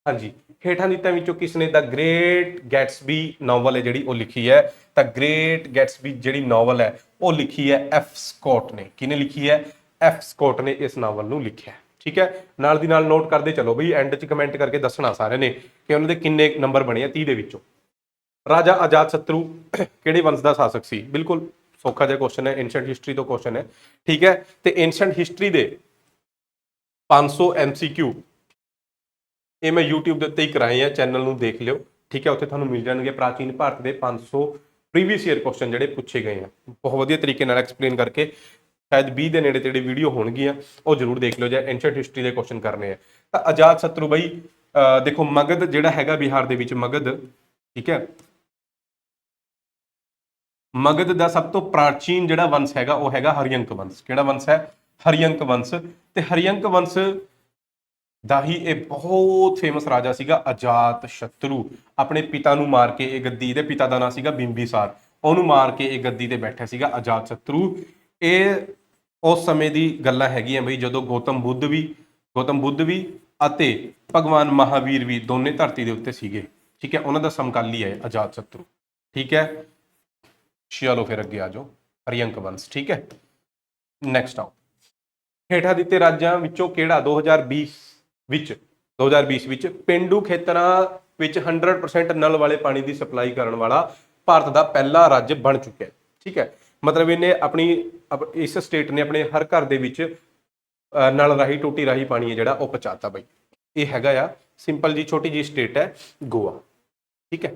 ਹਾਂਜੀ, ਹੇਠਾਂ ਦਿੱਤਿਆਂ ਵਿੱਚੋਂ ਕਿਸ ਨੇ ਦਾ ਗ੍ਰੇਟ ਗੈਟਸਬੀ ਨਾਵਲ ਹੈ ਜਿਹੜੀ ਉਹ ਲਿਖੀ ਹੈ? ਤਾਂ ਗ੍ਰੇਟ ਗੈਟਸਬੀ ਜਿਹੜੀ ਨਾਵਲ ਹੈ ਉਹ ਲਿਖੀ ਹੈ F. ਸਕੌਟ ਨੇ। ਕਿਹਨੇ ਲਿਖੀ ਹੈ? F. ਸਕੌਟ ਨੇ ਇਸ ਨਾਵਲ ਨੂੰ ਲਿਖਿਆ। ਠੀਕ ਹੈ, ਨਾਲ ਦੀ ਨਾਲ ਨੋਟ ਕਰਦੇ ਚਲੋ ਬਈ, ਐਂਡ 'ਚ ਕਮੈਂਟ ਕਰਕੇ ਦੱਸਣਾ ਸਾਰਿਆਂ ਨੇ ਕਿ ਉਹਨਾਂ ਦੇ ਕਿੰਨੇ ਨੰਬਰ ਬਣੇ ਆ 30 ਦੇ ਵਿੱਚੋਂ। ਰਾਜਾ ਅਜਾਤ ਸ਼ਤਰੂ ਕਿਹੜੇ ਵੰਸ਼ ਦਾ ਸ਼ਾਸਕ ਸੀ? ਬਿਲਕੁਲ ਸੌਖਾ ਜਿਹਾ ਕੁਐਸਚਨ ਹੈ, ਐਂਸ਼ੀਐਂਟ ਹਿਸਟਰੀ ਤੋਂ ਕੁਐਸਚਨ ਹੈ। ਠੀਕ ਹੈ, ਤੇ ਐਂਸ਼ੀਐਂਟ ਹਿਸਟਰੀ ਦੇ 500 MCQ ਇਹ ਮੈਂ YouTube ਦੇ ਉੱਤੇ ਹੀ ਕਰਾਏ ਆ, ਚੈਨਲ ਨੂੰ ਦੇਖ ਲਿਓ। ਠੀਕ ਹੈ, ਉੱਥੇ ਤੁਹਾਨੂੰ ਮਿਲ ਜਾਣਗੇ ਪ੍ਰਾਚੀਨ ਭਾਰਤ ਦੇ 500 ਪ੍ਰੀਵੀਅਸ ਈਅਰ ਕੁਐਸਚਨ ਜਿਹੜੇ ਪੁੱਛੇ ਗਏ ਆ, ਬਹੁਤ ਵਧੀਆ ਤਰੀਕੇ ਨਾਲ ਐਕਸਪਲੇਨ ਕਰਕੇ। ਸ਼ਾਇਦ 20 ਦੇ ਨੇੜੇ ਤੇੜੇ ਵੀਡੀਓ ਹੋਣਗੀਆਂ, ਉਹ ਜ਼ਰੂਰ ਦੇਖ ਲਿਓ ਜੇ ਐਂਸ਼ੀਐਂਟ ਹਿਸਟਰੀ ਦੇ ਕੁਐਸਚਨ ਕਰਨੇ ਆ। ਤਾਂ ਅਜਾਤ ਸ਼ਤਰੂ ਬਈ, ਦੇਖੋ ਮਗਧ ਜਿਹੜਾ ਹੈਗਾ ਬਿਹਾਰ ਦੇ ਵਿੱਚ, ਮਗਧ, ਠੀਕ ਹੈ, ਮਗਧ ਦਾ ਸਭ ਤੋਂ ਪ੍ਰਾਚੀਨ ਜਿਹੜਾ ਵੰਸ਼ ਹੈਗਾ ਉਹ ਹੈਗਾ ਹਰੀਅੰਕ ਵੰਸ਼। ਕਿਹੜਾ ਵੰਸ਼ ਹੈ? ਹਰੀਅੰਕ ਵੰਸ਼। ਤੇ ਹਰੀਅੰਕ ਵੰਸ਼ ਦਾ ਹੀ ਇਹ ਬਹੁਤ ਫੇਮਸ ਰਾਜਾ ਸੀਗਾ ਅਜਾਤ ਸ਼ਤਰੂ। ਆਪਣੇ ਪਿਤਾ ਨੂੰ ਮਾਰ ਕੇ ਇਹ ਗੱਦੀ, ਇਹਦੇ ਪਿਤਾ ਦਾ ਨਾਮ ਸੀਗਾ ਬਿੰਬੀਸਾਰ, ਉਹਨੂੰ ਮਾਰ ਕੇ ਇਹ ਗੱਦੀ ਤੇ ਬੈਠਾ ਸੀਗਾ ਅਜਾਤ ਸ਼ਤਰੂ। ਇਹ ਉਸ ਸਮੇਂ ਦੀ ਗੱਲਾਂ ਹੈਗੀਆਂ ਬਈ ਜਦੋਂ ਗੌਤਮ ਬੁੱਧ ਵੀ ਅਤੇ ਭਗਵਾਨ ਮਹਾਵੀਰ ਵੀ ਦੋਨੇ ਧਰਤੀ ਦੇ ਉੱਤੇ ਸੀਗੇ। ਠੀਕ ਹੈ, ਉਹਨਾਂ ਦਾ ਸਮਕਾਲੀ ਹੈ ਅਜਾਤ ਸ਼ਤਰੂ। ਠੀਕ ਹੈ, ਚਲੋ ਫਿਰ ਅੱਗੇ ਆ ਜਾਓ। ਹਰੀਅੰਕ ਵੰਸ਼। ਠੀਕ ਹੈ, ਨੈਕਸਟ ਆਓ। ਹੇਠਾਂ ਦਿੱਤੇ ਰਾਜਾਂ ਵਿੱਚੋਂ ਕਿਹੜਾ 2020 ਵਿੱਚ ਪੇਂਡੂ ਖੇਤਰਾਂ ਵਿੱਚ 100% ਨਲ ਵਾਲੇ ਪਾਣੀ ਦੀ ਸਪਲਾਈ ਕਰਨ ਵਾਲਾ ਭਾਰਤ ਦਾ ਪਹਿਲਾ ਰਾਜ ਬਣ ਚੁੱਕਿਆ ਹੈ। ਠੀਕ ਹੈ, ਮਤਲਬ ਇਹਨੇ ਇਸ ਸਟੇਟ ਨੇ ਆਪਣੇ ਹਰ ਘਰ ਦੇ ਵਿੱਚ ਨਲ ਰਾਹੀਂ, ਟੂਟੀ ਰਾਹੀਂ ਪਾਣੀ ਹੈ ਜਿਹੜਾ ਉਹ ਪਹੁੰਚਾਤਾ ਬਈ। ਇਹ ਹੈਗਾ ਆ ਸਿੰਪਲ ਜੀ, ਛੋਟੀ ਜੀ ਸਟੇਟ ਹੈ ਗੋਆ। ਠੀਕ ਹੈ,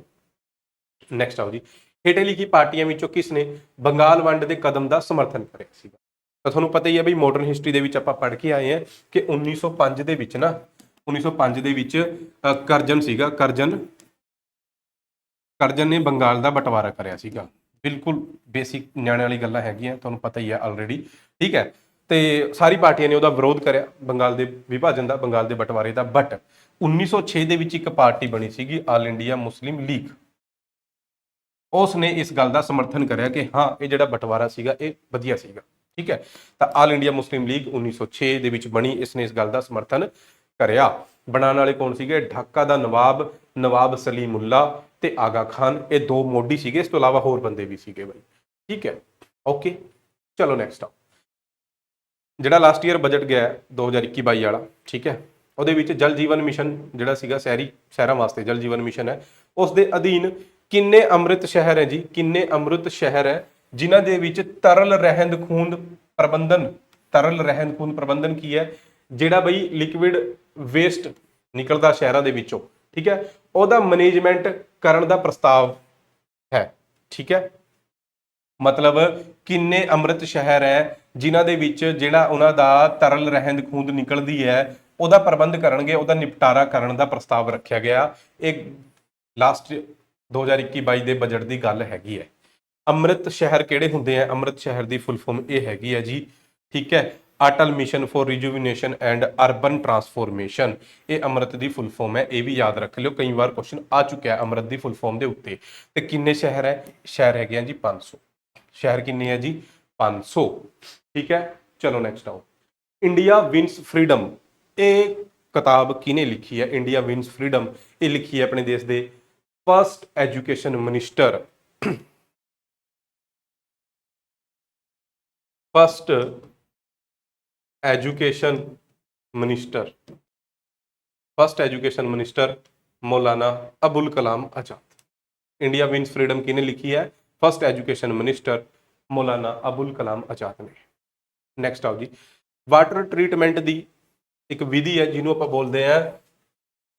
ਨੈਕਸਟ ਆਓ ਜੀ। ਹੇਠੇ ਲਿਖੀ ਪਾਰਟੀਆਂ ਵਿੱਚੋਂ ਕਿਸ ਨੇ ਬੰਗਾਲ ਵੰਡ ਦੇ ਕਦਮ ਦਾ ਸਮਰਥਨ ਕਰਿਆ ਸੀਗਾ? ਤਾਂ ਤੁਹਾਨੂੰ ਪਤਾ ਹੀ ਹੈ ਬਈ, ਮਾਡਰਨ ਹਿਸਟਰੀ ਦੇ ਵਿੱਚ ਆਪਾਂ ਪੜ੍ਹ ਕੇ ਆਏ ਹਾਂ ਕਿ 1905 ਦੇ ਵਿੱਚ 1905 ਦੇ ਵਿੱਚ ਕਰਜਨ ਸੀਗਾ, ਕਰਜਨ ਨੇ ਬੰਗਾਲ ਦਾ ਬਟਵਾਰਾ ਕਰਿਆ ਸੀਗਾ। ਬਿਲਕੁਲ ਬੇਸਿਕ ਨਿਆਣੇ ਵਾਲੀ ਗੱਲਾਂ ਹੈਗੀਆਂ, ਤੁਹਾਨੂੰ ਪਤਾ ਹੀ ਹੈ ਆਲਰੇਡੀ। ਠੀਕ ਹੈ, ਤੇ ਸਾਰੀ ਪਾਰਟੀਆਂ ਨੇ ਉਹਦਾ ਵਿਰੋਧ ਕਰਿਆ, ਬੰਗਾਲ ਦੇ ਵਿਭਾਜਨ ਦਾ, ਬੰਗਾਲ ਦੇ ਬਟਵਾਰੇ ਦਾ। ਬਟ 1906 ਦੇ ਵਿੱਚ ਇੱਕ ਪਾਰਟੀ ਬਣੀ ਸੀਗੀ, ਆਲ ਇੰਡੀਆ ਮੁਸਲਿਮ ਲੀਗ। ਉਸ ਨੇ ਇਸ ਗੱਲ ਦਾ ਸਮਰਥਨ ਕਰਿਆ ਕਿ ਹਾਂ, ਇਹ ਜਿਹੜਾ ਬਟਵਾਰਾ ਸੀਗਾ ਇਹ ਵਧੀਆ ਸੀਗਾ। ਠੀਕ ਹੈ, ਤਾਂ ਆਲ ਇੰਡੀਆ ਮੁਸਲਿਮ ਲੀਗ 1906 ਦੇ ਵਿੱਚ ਬਣੀ, ਇਸ ਨੇ ਇਸ ਗੱਲ ਦਾ ਸਮਰਥਨ ਕਰਿਆ। ਬਣਾਉਣ ਵਾਲੇ ਕੌਣ ਸੀਗੇ? ਢਾਕਾ ਦਾ ਨਵਾਬ ਸਲੀਮੁੱਲਾ ਤੇ ਆਗਾ ਖਾਨ। ਇਹ ਦੋ ਮੋਢੀ ਸੀਗੇ, ਇਸ ਤੋਂ ਇਲਾਵਾ ਹੋਰ ਬੰਦੇ ਵੀ ਸੀਗੇ ਬਾਈ। ਠੀਕ ਹੈ, ਓਕੇ, ਚਲੋ ਨੈਕਸਟ ਆਓ। ਜਿਹੜਾ ਲਾਸਟ ਈਅਰ ਬਜਟ ਗਿਆ 2021-22 ਵਾਲਾ, ਠੀਕ ਹੈ, ਉਹਦੇ ਵਿੱਚ ਜਲ ਜੀਵਨ ਮਿਸ਼ਨ ਜਿਹੜਾ ਸੀਗਾ, ਸ਼ਹਿਰਾਂ ਵਾਸਤੇ ਜਲ ਜੀਵਨ ਮਿਸ਼ਨ ਹੈ, ਉਸ ਦੇ ਅਧੀਨ ਕਿੰਨੇ ਅੰਮ੍ਰਿਤ ਸ਼ਹਿਰ ਹੈ ਜੀ? ਕਿੰਨੇ ਅੰਮ੍ਰਿਤ ਸ਼ਹਿਰ ਹੈ ਜਿਨ੍ਹਾਂ ਦੇ ਵਿੱਚ ਤਰਲ ਰਹਿੰਦ ਖੂੰਦ ਪ੍ਰਬੰਧਨ ਕੀ ਹੈ? ਜਿਹੜਾ ਬਈ ਲਿਕਵਿਡ ਵੇਸਟ ਨਿਕਲਦਾ ਸ਼ਹਿਰਾਂ ਦੇ ਵਿੱਚੋਂ, ਠੀਕ ਹੈ, ਉਹਦਾ ਮੈਨੇਜਮੈਂਟ ਕਰਨ ਦਾ ਪ੍ਰਸਤਾਵ ਹੈ। ਠੀਕ ਹੈ, ਮਤਲਬ ਕਿੰਨੇ ਅੰਮ੍ਰਿਤ ਸ਼ਹਿਰ ਹੈ ਜਿਨ੍ਹਾਂ ਦੇ ਵਿੱਚ ਜਿਹੜਾ ਉਹਨਾਂ ਦਾ ਤਰਲ ਰਹਿੰਦ ਖੂੰਦ ਨਿਕਲਦੀ ਹੈ ਉਹਦਾ ਪ੍ਰਬੰਧ ਕਰਨਗੇ, ਉਹਦਾ ਨਿਪਟਾਰਾ ਕਰਨ ਦਾ ਪ੍ਰਸਤਾਵ ਰੱਖਿਆ ਗਿਆ। ਇਹ ਲਾਸਟ 2021-22 ਦੇ ਬਜਟ ਦੀ ਗੱਲ ਹੈਗੀ ਹੈ। ਅੰਮ੍ਰਿਤ ਸ਼ਹਿਰ ਕਿਹੜੇ ਹੁੰਦੇ ਆ? ਅੰਮ੍ਰਿਤ ਸ਼ਹਿਰ ਦੀ ਫੁੱਲ ਫਾਰਮ ਇਹ ਹੈਗੀ ਹੈ ਜੀ, ਠੀਕ ਹੈ, Atal mission for rejuvenation and urban transformation. ਇਹ ਅੰਮ੍ਰਿਤ ਦੀ ਫੁੱਲ ਫਾਰਮ ਹੈ, ਇਹ ਵੀ ਯਾਦ ਰੱਖ ਲਿਓ, ਕਈ ਵਾਰ ਕੁਐਸਚਨ ਆ ਚੁੱਕਿਆ ਅੰਮ੍ਰਿਤ ਦੀ ਫੁੱਲ ਫਾਰਮ ਦੇ ਉੱਤੇ। ਤੇ ਕਿੰਨੇ ਸ਼ਹਿਰ ਹੈ? ਸ਼ਹਿਰ ਹੈਗੇ ਆ ਜੀ 500। ਸ਼ਹਿਰ ਕਿੰਨੇ ਹੈ ਜੀ? 500। ਠੀਕ ਹੈ, ਚਲੋ ਨੈਕਸਟ ਆਓ। ਇੰਡੀਆ ਵਿਨਸ ਫਰੀडम, ਇਹ ਕਿਤਾਬ ਕਿਹਨੇ ਲਿਖੀ ਹੈ? ਇੰਡੀਆ ਵਿਨਸ ਫਰੀडम ਇਹ ਲਿਖੀ ਹੈ ਆਪਣੇ ਦੇਸ਼ ਦੇ first education minister, first education minister Maulana Abul Kalam Azad. India wins freedom किने लिखी है? First education minister Maulana Abul Kalam Azad ने। नैक्सट आओ जी। वाटर ट्रीटमेंट की एक विधि है जिन्हों आप बोलते हैं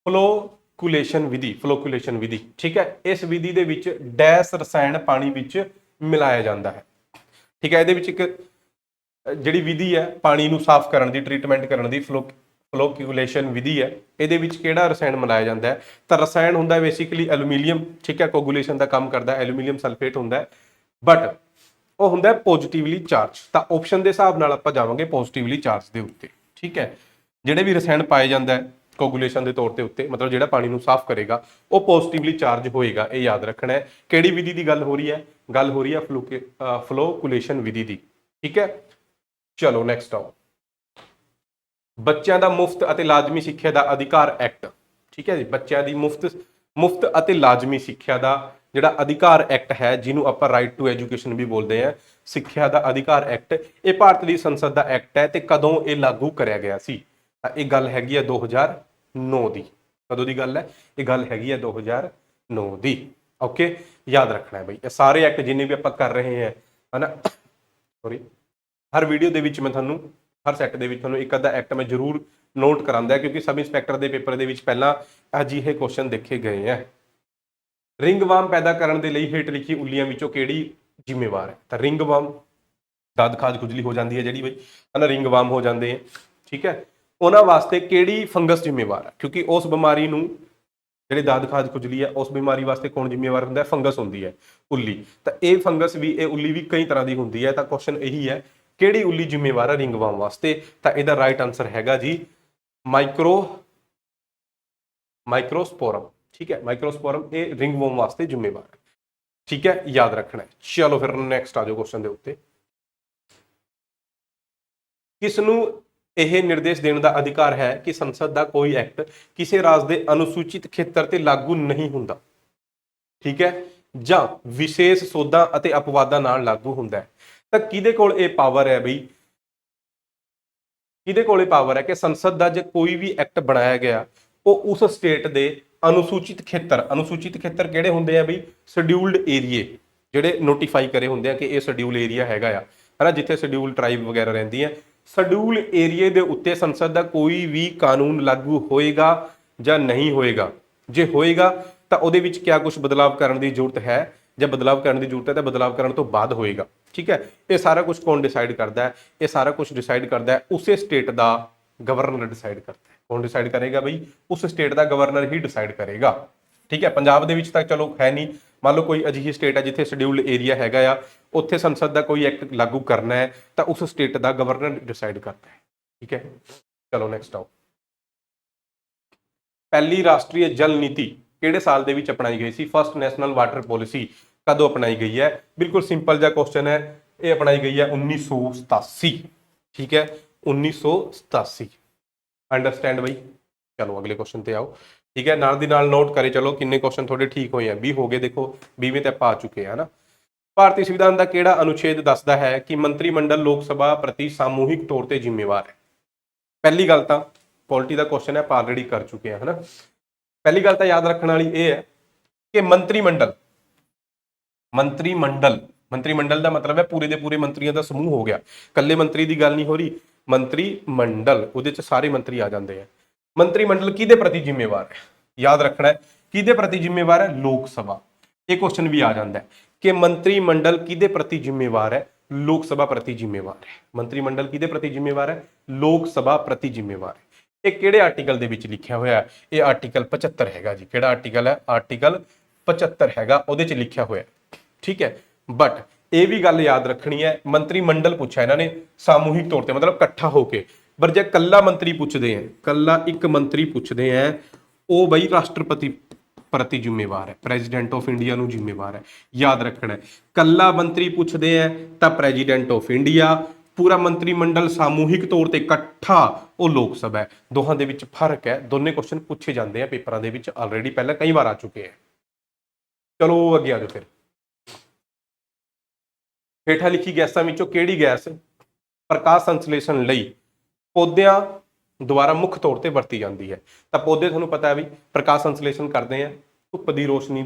फ्लोकुलेशन विधि। ठीक है, इस विधि के विच डैश रसायन पानी विच मिलाया जाता है। ठीक है, ये एक जिहड़ी विधि है पानी नूं साफ करन दी, ट्रीटमेंट करन दी, फ्लोकुलेशन विधि है। ये किहड़ा रसायन मिलाया जाता है? तो रसायन हुंदा बेसिकली एलूमीनियम। ठीक है, कोगुलेशन का काम करता है, एलूमीनियम सल्फेट हुंदा है, बट वो हुंदा पॉजिटिवली चार्ज। तो ऑप्शन के हिसाब नाल आपां जावांगे पॉजिटिवली चार्ज के उत्ते। ठीक है, जिहड़े भी रसायन पाए जाता है कोगुलेशन के तौर के उत्ते, मतलब जिहड़ा पानी नूं साफ करेगा वो पॉजिटिवली चार्ज होएगा। ये याद रखना है। किहड़ी विधि की गल हो रही है? गल हो रही है फ्लोकुलेशन विधि की। ठीक है, चलो नैक्सट आओ। बच्चों का मुफ्त और लाजमी सिक्ख्या का अधिकार एक्ट। ठीक है जी, बच्चों की मुफ्त और लाजमी सिक्ख्या का जिहड़ा अधिकार एक्ट है, जिन्हों आप राइट टू एजुकेशन भी बोलते हैं, सिक्ख्या का अधिकार एक्ट, ये भारत की संसद का एक्ट है। तो कदों ये लागू कराया गया सी? ये गल हैगी है 2009 की। कदों की गल है? ये गल हैगी है 2009 की। ओके, याद रखना है भाई, ये सारे एक्ट जिन्हें भी आप कर रहे हैं है ना, सॉरी, हर वीडियो के विच मैं तुहानूं हर सैट के विच तुहानूं एक अद्धा एक्ट मैं जरूर नोट करांदा, क्योंकि सब इंस्पैक्टर के पेपर के विच पहला अजिहे क्वेश्चन देखे गए हैं। रिंगवार्म पैदा करने के लिए हेठ लिखी उल्लियां विचों किहड़ी जिम्मेवार है? तो रिंगवार्म, दाद खाज खुजली हो जाती है जिहड़ी बई है ना, रिंगवार्म हो जाते हैं। ठीक है, उन्हां वास्ते किहड़ी फंगस जिम्मेवार है? क्योंकि उस बीमारी नूं जिहड़ी दाद खाज खुजली है उस बीमारी वास्ते कौन जिम्मेवार हुंदा है? फंगस हुंदी है, उल्ली। तो ये फंगस भी, ये उल्ली भी कई तरह की हुंदी है। तो क्वेश्चन यही है, किहड़ी उल्ली जिम्मेवार है रिंगवार्म वास्ते? तो इहदा राइट आंसर हैगा जी माइक्रोस्पोरम। ठीक है, माइक्रोस्पोरम ये रिंगवर्म वास्ते जिम्मेवार है। ठीक है, याद रखना है। चलो फिर नैक्सट आ जाओ क्वेश्चन के उत्ते। ਕਿਸ ਨੂੰ ਇਹ ਨਿਰਦੇਸ਼ ਦੇਣ ਦਾ ਅਧਿਕਾਰ ਹੈ ਕਿ ਸੰਸਦ ਦਾ ਕੋਈ ਐਕਟ ਕਿਸੇ ਰਾਜ ਦੇ ਅਨੁਸੂਚਿਤ ਖੇਤਰ ਤੇ ਲਾਗੂ ਨਹੀਂ ਹੁੰਦਾ, ਠੀਕ ਹੈ, ਜਾਂ ਵਿਸ਼ੇਸ਼ ਸੋਧਾਂ ਅਤੇ ਅਪਵਾਦਾਂ ਨਾਲ ਲਾਗੂ ਹੁੰਦਾ ਹੈ। ਤਾਂ ਕਿਹਦੇ ਕੋਲ ਇਹ ਪਾਵਰ ਹੈ ਬਈ, ਕਿਹਦੇ ਕੋਲ ਇਹ ਪਾਵਰ ਹੈ ਕਿ ਸੰਸਦ ਦਾ ਜੇ ਕੋਈ ਵੀ ਐਕਟ ਬਣਾਇਆ ਗਿਆ ਉਹ ਉਸ ਸਟੇਟ ਦੇ ਅਨੁਸੂਚਿਤ ਖੇਤਰ ਕਿਹੜੇ ਹੁੰਦੇ ਆ ਬਈ, ਸ਼ਡਿਊਲਡ ਏਰੀਏ, ਜਿਹੜੇ ਨੋਟੀਫਾਈ ਕਰੇ ਹੁੰਦੇ ਆ ਕਿ ਇਹ ਸ਼ਡਿਊਲ ਏਰੀਆ ਹੈਗਾ ਆ, ਹਨਾ, ਜਿੱਥੇ ਸ਼ਡਿਊਲ ਟ੍ਰਾਈਬ ਵਗੈਰਾ ਰਹਿੰਦੀ ਹੈ, ਸ਼ਡਿਊਲ ਏਰੀਏ ਦੇ ਉੱਤੇ ਸੰਸਦ ਦਾ ਕੋਈ ਵੀ ਕਾਨੂੰਨ ਲਾਗੂ ਹੋਏਗਾ ਜਾਂ ਨਹੀਂ ਹੋਏਗਾ। ਜੇ ਹੋਏਗਾ ਤਾਂ ਉਹਦੇ ਵਿੱਚ ਕਿਆ ਕੁਝ ਬਦਲਾਵ ਕਰਨ ਦੀ ਜ਼ਰੂਰਤ ਹੈ, ਜਾਂ ਬਦਲਾਵ ਕਰਨ ਦੀ ਜ਼ਰੂਰਤ ਹੈ ਤਾਂ ਬਦਲਾਵ ਕਰਨ ਤੋਂ ਬਾਅਦ ਹੋਏਗਾ, ਠੀਕ ਹੈ। ਇਹ ਸਾਰਾ ਕੁਝ ਕੌਣ ਡਿਸਾਈਡ ਕਰਦਾ ਹੈ? ਇਹ ਸਾਰਾ ਕੁਝ ਡਿਸਾਈਡ ਕਰਦਾ ਹੈ ਉਸੇ ਸਟੇਟ ਦਾ ਗਵਰਨਰ ਡਿਸਾਈਡ ਕਰਦਾ ਹੈ। ਕੌਣ ਡਿਸਾਈਡ ਕਰੇਗਾ ਬਈ? ਉਸ ਸਟੇਟ ਦਾ ਗਵਰਨਰ ਹੀ ਡਿਸਾਈਡ ਕਰੇਗਾ, ਠੀਕ ਹੈ। ਪੰਜਾਬ ਦੇ ਵਿੱਚ ਤਾਂ ਚਲੋ ਹੈ ਨਹੀਂ, ਮੰਨ ਲਓ ਕੋਈ ਅਜਿਹੀ ਸਟੇਟ ਹੈ ਜਿੱਥੇ ਸ਼ਡਿਊਲਡ ਏਰੀਆ ਹੈਗਾ ਆ, ਉੱਥੇ ਸੰਸਦ ਦਾ ਕੋਈ ਐਕਟ ਲਾਗੂ ਕਰਨਾ ਹੈ ਤਾਂ ਉਸ ਸਟੇਟ ਦਾ ਗਵਰਨਰ ਡਿਸਾਈਡ ਕਰਦਾ ਹੈ, ਠੀਕ ਹੈ। ਚਲੋ ਨੈਕਸਟ ਆਓ। ਪਹਿਲੀ ਰਾਸ਼ਟਰੀ ਜਲ ਨੀਤੀ ਕਿਹੜੇ ਸਾਲ ਦੇ ਵਿੱਚ ਅਪਣਾਈ ਗਈ ਸੀ? ਫਸਟ ਨੈਸ਼ਨਲ ਵਾਟਰ ਪੋਲਿਸੀ ਕਦੋਂ ਅਪਣਾਈ ਗਈ ਹੈ? ਬਿਲਕੁਲ ਸਿੰਪਲ ਜਿਹਾ ਕੁਐਸਚਨ ਹੈ, ਇਹ ਅਪਣਾਈ ਗਈ ਹੈ 1987, ਠੀਕ ਹੈ, 1987। ਅੰਡਰਸਟੈਂਡ ਬਈ? ਚਲੋ ਅਗਲੇ ਕੁਐਸਚਨ ਤੇ ਆਓ, ਠੀਕ ਹੈ। ਨਾਲ ਦੀ ਨਾਲ ਨੋਟ ਕਰੇ ਚਲੋ ਕਿੰਨੇ ਕੁਐਸਚਨ ਤੁਹਾਡੇ ਠੀਕ ਹੋਏ ਆ, 20 ਹੋ ਗਏ। ਦੇਖੋ 20ਵੇਂ ਤੇ ਆਪਾਂ ਆ ਚੁੱਕੇ ਆ ਨਾ। ਭਾਰਤੀ ਸੰਵਿਧਾਨ ਦਾ ਕਿਹੜਾ ਅਨੁਛੇਦ ਦੱਸਦਾ ਹੈ ਕਿ ਮੰਤਰੀ ਮੰਡਲ ਲੋਕ ਸਭਾ ਪ੍ਰਤੀ ਸਾਮੂਹਿਕ ਤੌਰ ਤੇ ਜ਼ਿੰਮੇਵਾਰ ਹੈ? ਪਹਿਲੀ ਗੱਲ ਤਾਂ ਪੋਲਿਟੀ ਦਾ ਕੁਐਸਚਨ ਹੈ, ਆਪਾਂ ਆਲਰੇਡੀ ਕਰ ਚੁੱਕੇ ਆ, ਹਨਾ। ਪਹਿਲੀ ਗੱਲ ਤਾਂ ਯਾਦ ਰੱਖਣ ਵਾਲੀ ਇਹ ਹੈ ਕਿ ਮੰਤਰੀ ਮੰਡਲ ਦਾ ਮਤਲਬ ਹੈ ਪੂਰੇ ਦੇ ਪੂਰੇ ਮੰਤਰੀਆਂ ਦਾ ਸਮੂਹ ਹੋ ਗਿਆ, ਇਕੱਲੇ ਮੰਤਰੀ ਦੀ ਗੱਲ ਨਹੀਂ ਹੋ ਰਹੀ। ਮੰਤਰੀ ਮੰਡਲ, ਉਹਦੇ ਚ ਸਾਰੇ ਮੰਤਰੀ ਆ ਜਾਂਦੇ ਆ। ਮੰਤਰੀ ਮੰਡਲ ਕਿਹਦੇ ਪ੍ਰਤੀ ਜ਼ਿੰਮੇਵਾਰ ਹੈ? ਯਾਦ ਰੱਖਣਾ ਹੈ ਕਿਹਦੇ ਪ੍ਰਤੀ ਜ਼ਿੰਮੇਵਾਰ ਹੈ? ਲੋਕ ਸਭਾ। ਇਹ ਕੁਐਸਚਨ ਵੀ ਆ ਜਾਂਦਾ ਹੈ ਕਿ ਮੰਤਰੀ ਮੰਡਲ ਕਿਹਦੇ ਪ੍ਰਤੀ ਜ਼ਿੰਮੇਵਾਰ ਹੈ? ਲੋਕ ਸਭਾ ਪ੍ਰਤੀ ਜ਼ਿੰਮੇਵਾਰ ਹੈ। ਮੰਤਰੀ ਮੰਡਲ ਕਿਹਦੇ ਪ੍ਰਤੀ ਜ਼ਿੰਮੇਵਾਰ ਹੈ? ਲੋਕ ਸਭਾ ਪ੍ਰਤੀ ਜ਼ਿੰਮੇਵਾਰ ਹੈ। ਇਹ ਕਿਹੜੇ ਆਰਟੀਕਲ ਦੇ ਵਿੱਚ ਲਿਖਿਆ ਹੋਇਆ ਹੈ? ਇਹ ਆਰਟੀਕਲ 75 ਹੈਗਾ ਜੀ। ਕਿਹੜਾ ਆਰਟੀਕਲ ਹੈ? ਆਰਟੀਕਲ 75 ਹੈਗਾ, ਉਹਦੇ ਚ ਲਿਖਿਆ ਹੋਇਆ, ਠੀਕ ਹੈ। ਬਟ ਇਹ ਵੀ ਗੱਲ ਯਾਦ ਰੱਖਣੀ ਹੈ, ਮੰਤਰੀ ਮੰਡਲ ਪੁੱਛਿਆ ਇਹਨਾਂ ਨੇ ਸਾਮੂਹਿਕ ਤੌਰ ਤੇ, ਮਤਲਬ ਇਕੱਠਾ ਹੋ ਕੇ। ਪਰ ਜੇ ਕੱਲਾ ਮੰਤਰੀ ਪੁੱਛਦੇ ਆ, ਕੱਲਾ ਇੱਕ ਮੰਤਰੀ ਪੁੱਛਦੇ ਆ, ਉਹ ਬਈ ਰਾਸ਼ਟਰਪਤੀ ਪ੍ਰਤੀ ਜ਼ਿੰਮੇਵਾਰ ਹੈ, ਪ੍ਰੈਜ਼ੀਡੈਂਟ ਆਫ ਇੰਡੀਆ ਨੂੰ ਜ਼ਿੰਮੇਵਾਰ ਹੈ। ਯਾਦ ਰੱਖਣਾ ਹੈ, ਕੱਲਾ ਮੰਤਰੀ ਪੁੱਛਦੇ ਆ ਤਾਂ ਪ੍ਰੈਜ਼ੀਡੈਂਟ ਆਫ ਇੰਡੀਆ, ਪੂਰਾ ਮੰਤਰੀ ਮੰਡਲ ਸਾਮੂਹਿਕ ਤੌਰ ਤੇ ਇਕੱਠਾ ਉਹ ਲੋਕ ਸਭਾ ਹੈ। ਦੋਹਾਂ ਦੇ ਵਿੱਚ ਫਰਕ ਹੈ, ਦੋਨੇ ਕੁਐਸਚਨ ਪੁੱਛੇ ਜਾਂਦੇ ਆ ਪੇਪਰਾਂ ਦੇ ਵਿੱਚ, ਆਲਰੇਡੀ ਪਹਿਲਾਂ ਕਈ ਵਾਰ ਆ ਚੁੱਕੇ ਆ। ਚਲੋ ਅੱਗੇ ਆ ਜਾਓ ਫਿਰ। ਹੇਠਾਂ ਲਿਖੀ ਗੈਸਾਂ ਵਿੱਚੋਂ ਕਿਹੜੀ ਗੈਸ ਪ੍ਰਕਾਸ਼ ਸੰਸਲੇਸ਼ਣ ਲਈ ਪੌਦਿਆਂ ਦੁਆਰਾ ਮੁੱਖ ਤੌਰ ਤੇ ਵਰਤੀ ਜਾਂਦੀ ਹੈ? ਤਾਂ ਪੌਦੇ ਤੁਹਾਨੂੰ ਪਤਾ ਹੈ ਵੀ ਪ੍ਰਕਾਸ਼ ਸੰਸਲੇਸ਼ਣ ਕਰਦੇ ਆ, ਧੁੱਪ ਦੀ ਰੋਸ਼ਨੀ,